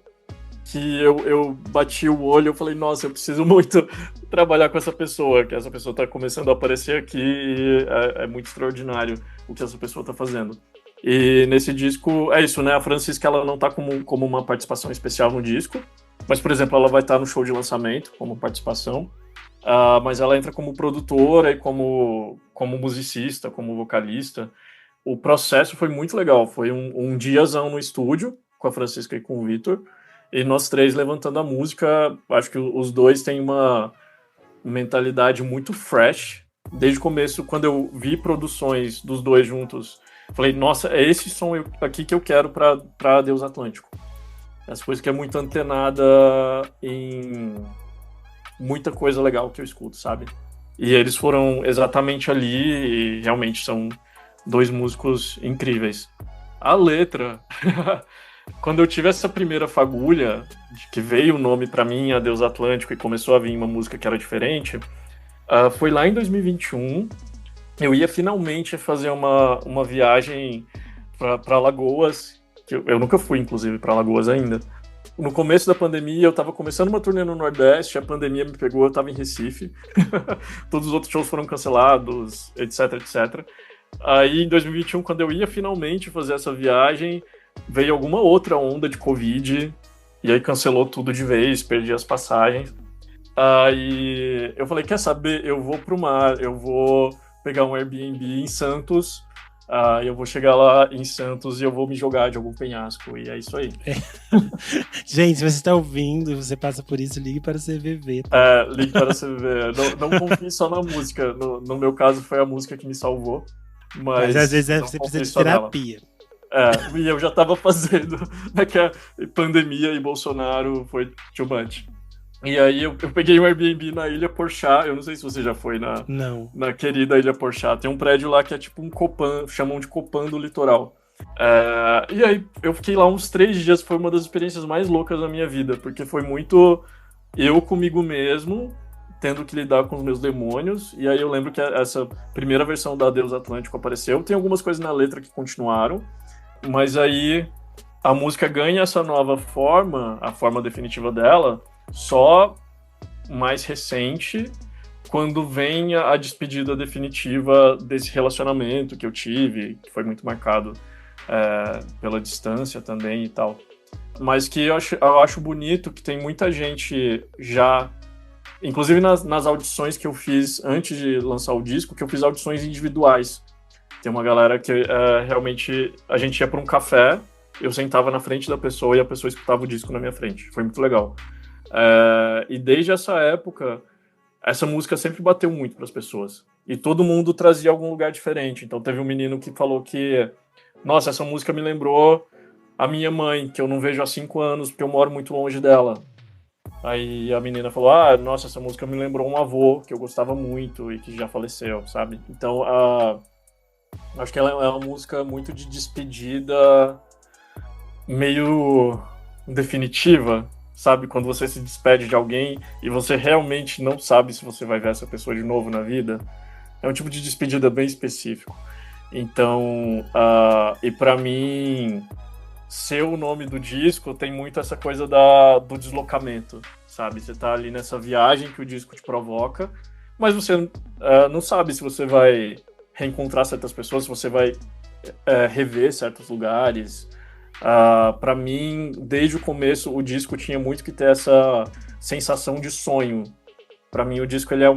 que eu bati o olho e eu falei, nossa, eu preciso muito trabalhar com essa pessoa, que essa pessoa está começando a aparecer aqui e é muito extraordinário o que essa pessoa está fazendo. E nesse disco, é isso, né? A Francisca, ela não tá como uma participação especial no disco, mas, por exemplo, ela vai estar no show de lançamento como participação, mas ela entra como produtora e como musicista, como vocalista. O processo foi muito legal, foi um diazão no estúdio, com a Francisca e com o Vitor, e nós três levantando a música. Acho que os dois têm uma mentalidade muito fresh. Desde o começo, quando eu vi produções dos dois juntos, falei, nossa, é esse som aqui que eu quero para Deus Atlântico. Essa coisa que é muito antenada em muita coisa legal que eu escuto, sabe? E eles foram exatamente ali e realmente são dois músicos incríveis. A letra... Quando eu tive essa primeira fagulha, de que veio o nome pra mim, a Deus Atlântico, e começou a vir uma música que era diferente, foi lá em 2021. Eu ia finalmente fazer uma viagem para Alagoas, que eu nunca fui, inclusive, para Alagoas ainda. No começo da pandemia, eu estava começando uma turnê no Nordeste, a pandemia me pegou, eu estava em Recife. Todos os outros shows foram cancelados, etc, etc. Aí, em 2021, quando eu ia finalmente fazer essa viagem, veio alguma outra onda de Covid, e aí cancelou tudo de vez, perdi as passagens. Aí eu falei, quer saber, eu vou pro mar, eu vou pegar um Airbnb em Santos, eu vou chegar lá em Santos e eu vou me jogar de algum penhasco, e é isso aí. Gente, se você está ouvindo, você passa por isso, ligue para o CVV. Tá? Ligue para o CVV. Não confie só na música, no meu caso foi a música que me salvou, mas às vezes você precisa de terapia. E eu já tava fazendo, né, que a pandemia e Bolsonaro foi too much. E aí eu peguei um Airbnb na Ilha Porchat, eu não sei se você já foi na querida Ilha Porchat, tem um prédio lá que é tipo um Copan, chamam de Copan do litoral. E aí eu fiquei lá uns 3 dias, foi uma das experiências mais loucas da minha vida, porque foi muito eu comigo mesmo, tendo que lidar com os meus demônios, e aí eu lembro que essa primeira versão da Deus Atlântico apareceu, tem algumas coisas na letra que continuaram, mas aí a música ganha essa nova forma, a forma definitiva dela, só mais recente, quando vem a despedida definitiva desse relacionamento que eu tive, que foi muito marcado pela distância também e tal. Mas que eu acho bonito que tem muita gente já, inclusive nas audições que eu fiz antes de lançar o disco, que eu fiz audições individuais. Tem uma galera que realmente a gente ia para um café, eu sentava na frente da pessoa e a pessoa escutava o disco na minha frente. Foi muito legal. E desde essa época, essa música sempre bateu muito para as pessoas. E todo mundo trazia algum lugar diferente. Então teve um menino que falou que, nossa, essa música me lembrou a minha mãe, que eu não vejo há 5 anos porque eu moro muito longe dela. Aí a menina falou, nossa, essa música me lembrou um avô que eu gostava muito e que já faleceu, sabe? Então, acho que ela é uma música muito de despedida, meio definitiva, sabe? Quando você se despede de alguém e você realmente não sabe se você vai ver essa pessoa de novo na vida. É um tipo de despedida bem específico. Então, e pra mim, ser o nome do disco tem muito essa coisa do deslocamento, sabe? Você tá ali nessa viagem que o disco te provoca, mas você não sabe se você vai reencontrar certas pessoas, se você vai rever certos lugares. Para mim, desde o começo, o disco tinha muito que ter essa sensação de sonho. Para mim, o disco ele é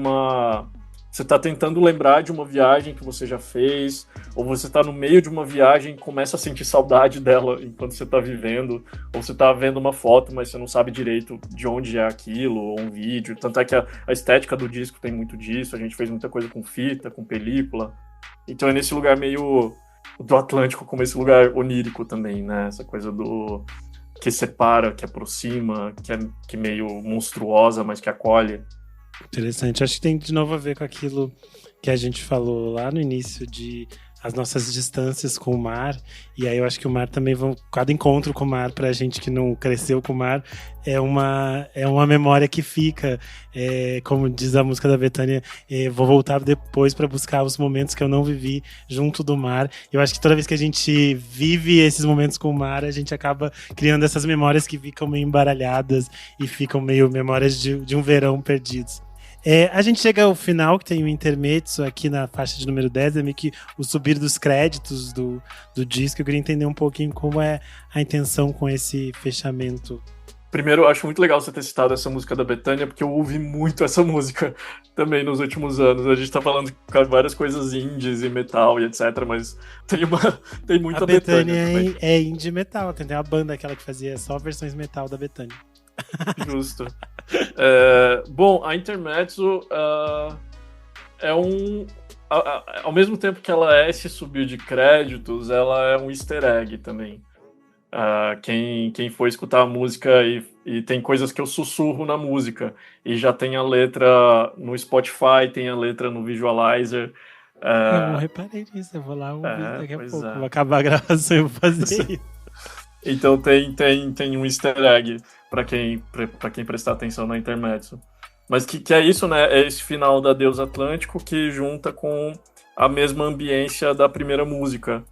você tá tentando lembrar de uma viagem que você já fez, ou você tá no meio de uma viagem e começa a sentir saudade dela enquanto você tá vivendo, ou você tá vendo uma foto, mas você não sabe direito de onde é aquilo, ou um vídeo. Tanto é que a estética do disco tem muito disso, a gente fez muita coisa com fita, com película. Então é nesse lugar meio do Atlântico, como esse lugar onírico também, né? Essa coisa do que separa, que aproxima, que é meio monstruosa, mas que acolhe. Interessante. Acho que tem de novo a ver com aquilo que a gente falou lá no início de as nossas distâncias com o mar, e aí eu acho que o mar também, cada encontro com o mar, pra gente que não cresceu com o mar, é uma memória que fica, como diz a música da Bethânia, vou voltar depois pra buscar os momentos que eu não vivi junto do mar. Eu acho que toda vez que a gente vive esses momentos com o mar, a gente acaba criando essas memórias que ficam meio embaralhadas e ficam meio memórias de um verão perdidos. A gente chega ao final, que tem o intermezzo aqui na faixa de número 10, é meio que o subir dos créditos do disco. Eu queria entender um pouquinho como é a intenção com esse fechamento. Primeiro, eu acho muito legal você ter citado essa música da Bethânia, porque eu ouvi muito essa música também nos últimos anos. A gente tá falando de várias coisas indies e metal e etc, mas tem muita Bethânia também. É indie metal, tem uma banda aquela que fazia só versões metal da Bethânia. Justo. Bom, a Intermezzo é ao mesmo tempo que ela é esse subir de créditos, ela é um easter egg também. Quem for escutar a música e tem coisas que eu sussurro na música, e já tem a letra no Spotify, tem a letra no Visualizer. Eu não reparei nisso, eu vou lá ouvir daqui a pouco. Vou acabar a gravação e vou fazer isso. Então tem um easter egg para quem prestar atenção na Intermezzo. Mas que é isso, né? É esse final da Deus Atlântico que junta com a mesma ambiência da primeira música.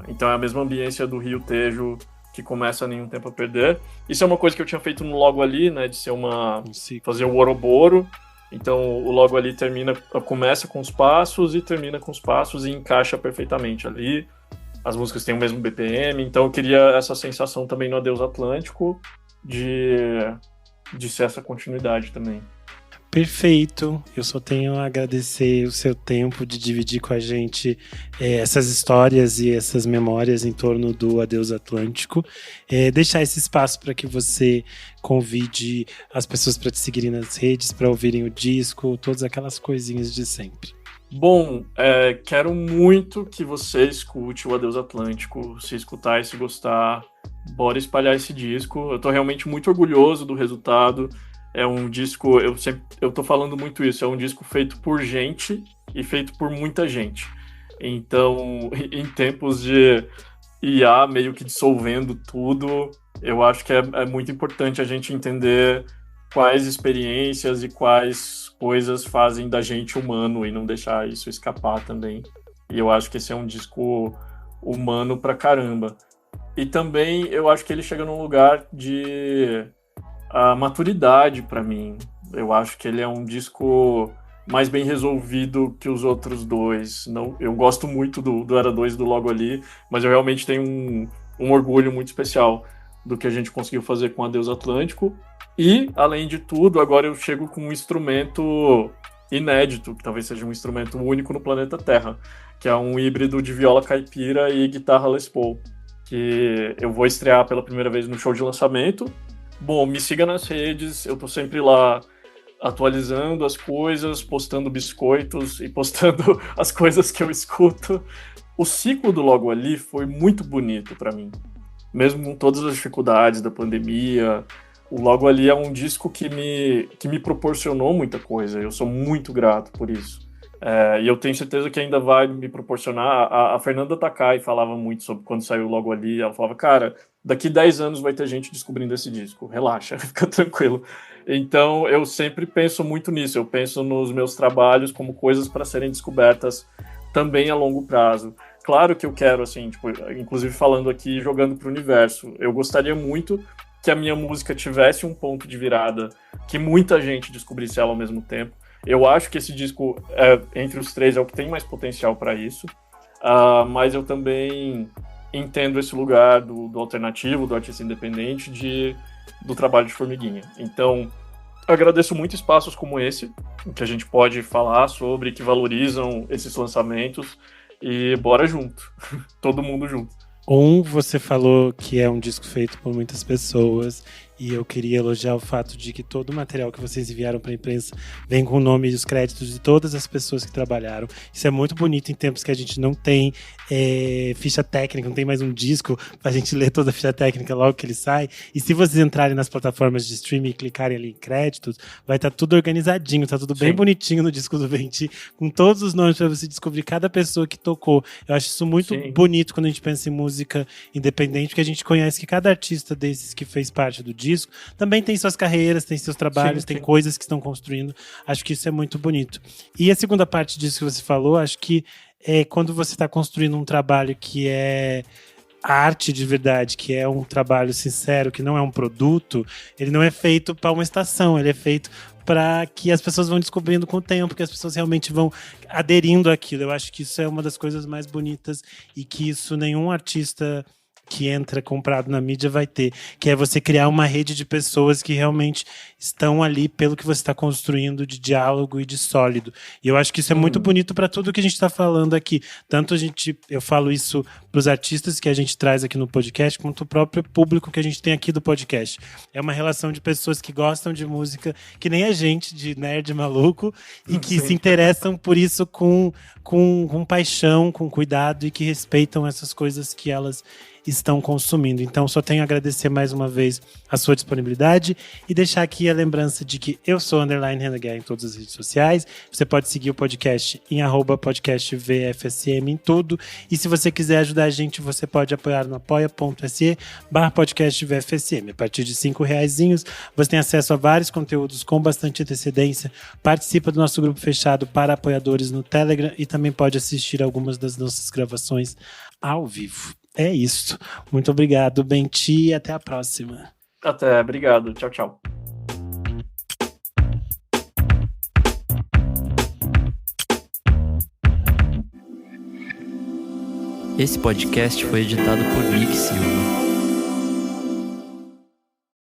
Então é a mesma ambiência do Rio Tejo que começa Nenhum Tempo a Perder. Isso é uma coisa que eu tinha feito no Logo Ali, né? De ser fazer o Ouroboro. Então o Logo Ali começa com os passos e termina com os passos e encaixa perfeitamente ali. As músicas têm o mesmo BPM, então eu queria essa sensação também no Adeus Atlântico de ser essa continuidade também. Perfeito, eu só tenho a agradecer o seu tempo de dividir com a gente essas histórias e essas memórias em torno do Adeus Atlântico. Deixar esse espaço para que você convide as pessoas para te seguirem nas redes, para ouvirem o disco, todas aquelas coisinhas de sempre. Bom, quero muito que você escute o Adeus Atlântico. Se escutar e se gostar, bora espalhar esse disco. Eu tô realmente muito orgulhoso do resultado. É um disco, eu tô falando muito isso, é um disco feito por gente e feito por muita gente. Então, em tempos de IA meio que dissolvendo tudo, eu acho que é muito importante a gente entender quais experiências e quais coisas fazem da gente humano e não deixar isso escapar também. E eu acho que esse é um disco humano pra caramba. E também eu acho que ele chega num lugar de maturidade pra mim. Eu acho que ele é um disco mais bem resolvido que os outros dois. Eu gosto muito do Era 2 do Logo Ali, mas eu realmente tenho um orgulho muito especial do que a gente conseguiu fazer com Adeus Atlântico. E, além de tudo, agora eu chego com um instrumento inédito, que talvez seja um instrumento único no planeta Terra, que é um híbrido de viola caipira e guitarra Les Paul, que eu vou estrear pela primeira vez no show de lançamento. Bom, me siga nas redes, eu tô sempre lá atualizando as coisas, postando biscoitos e postando as coisas que eu escuto. O ciclo do Logo Ali foi muito bonito para mim, mesmo com todas as dificuldades da pandemia. O Logo Ali é um disco que me proporcionou muita coisa. Eu sou muito grato por isso. E eu tenho certeza que ainda vai me proporcionar. A Fernanda Takai falava muito sobre quando saiu o Logo Ali. Ela falava, cara, daqui 10 anos vai ter gente descobrindo esse disco. Relaxa, fica tranquilo. Então, eu sempre penso muito nisso. Eu penso nos meus trabalhos como coisas para serem descobertas também a longo prazo. Claro que eu quero, assim, inclusive falando aqui, jogando para o universo. Eu gostaria muito que a minha música tivesse um ponto de virada, que muita gente descobrisse ela ao mesmo tempo. Eu acho que esse disco, entre os três, é o que tem mais potencial para isso, mas eu também entendo esse lugar do alternativo, do artista independente, do trabalho de formiguinha. Então, agradeço muito espaços como esse, em que a gente pode falar sobre, que valorizam esses lançamentos, e bora junto, todo mundo junto. Você falou que é um disco feito por muitas pessoas E eu queria elogiar o fato de que todo o material que vocês enviaram para a imprensa vem com o nome e os créditos de todas as pessoas que trabalharam. Isso é muito bonito em tempos que a gente não tem ficha técnica, não tem mais um disco para a gente ler toda a ficha técnica logo que ele sai. E se vocês entrarem nas plataformas de streaming e clicarem ali em créditos, vai estar tudo organizadinho, tá tudo bem bonitinho no disco do Venti, com todos os nomes para você descobrir cada pessoa que tocou. Eu acho isso muito bonito quando a gente pensa em música independente, porque a gente conhece que cada artista desses que fez parte do disco também tem suas carreiras, tem seus trabalhos, tem coisas que estão construindo. Acho que isso é muito bonito. E a segunda parte disso que você falou, acho que é quando você está construindo um trabalho que é arte de verdade, que é um trabalho sincero, que não é um produto, ele não é feito para uma estação, ele é feito para que as pessoas vão descobrindo com o tempo, que as pessoas realmente vão aderindo àquilo. Eu acho que isso é uma das coisas mais bonitas e que isso nenhum artista que entra comprado na mídia vai ter, que é você criar uma rede de pessoas que realmente estão ali pelo que você está construindo de diálogo e de sólido. E eu acho que isso é muito bonito para tudo que a gente está falando aqui. Tanto eu falo isso para os artistas que a gente traz aqui no podcast, quanto o próprio público que a gente tem aqui do podcast. É uma relação de pessoas que gostam de música, que nem a gente, de nerd maluco, e que se interessam por isso com paixão, com cuidado, e que respeitam essas coisas que elas estão consumindo. Então, só tenho a agradecer mais uma vez a sua disponibilidade e deixar aqui a lembrança de que eu sou _Reneguer em todas as redes sociais. Você pode seguir o podcast em @podcastvfsm em tudo. E se você quiser ajudar a gente, você pode apoiar no apoia.se/podcastvfsm. A partir de R$5 você tem acesso a vários conteúdos com bastante antecedência, participa do nosso grupo fechado para apoiadores no Telegram e também pode assistir algumas das nossas gravações ao vivo. É isso. Muito obrigado, Benti, e até a próxima. Até, obrigado. Tchau, tchau. Esse podcast foi editado por Nick Silva.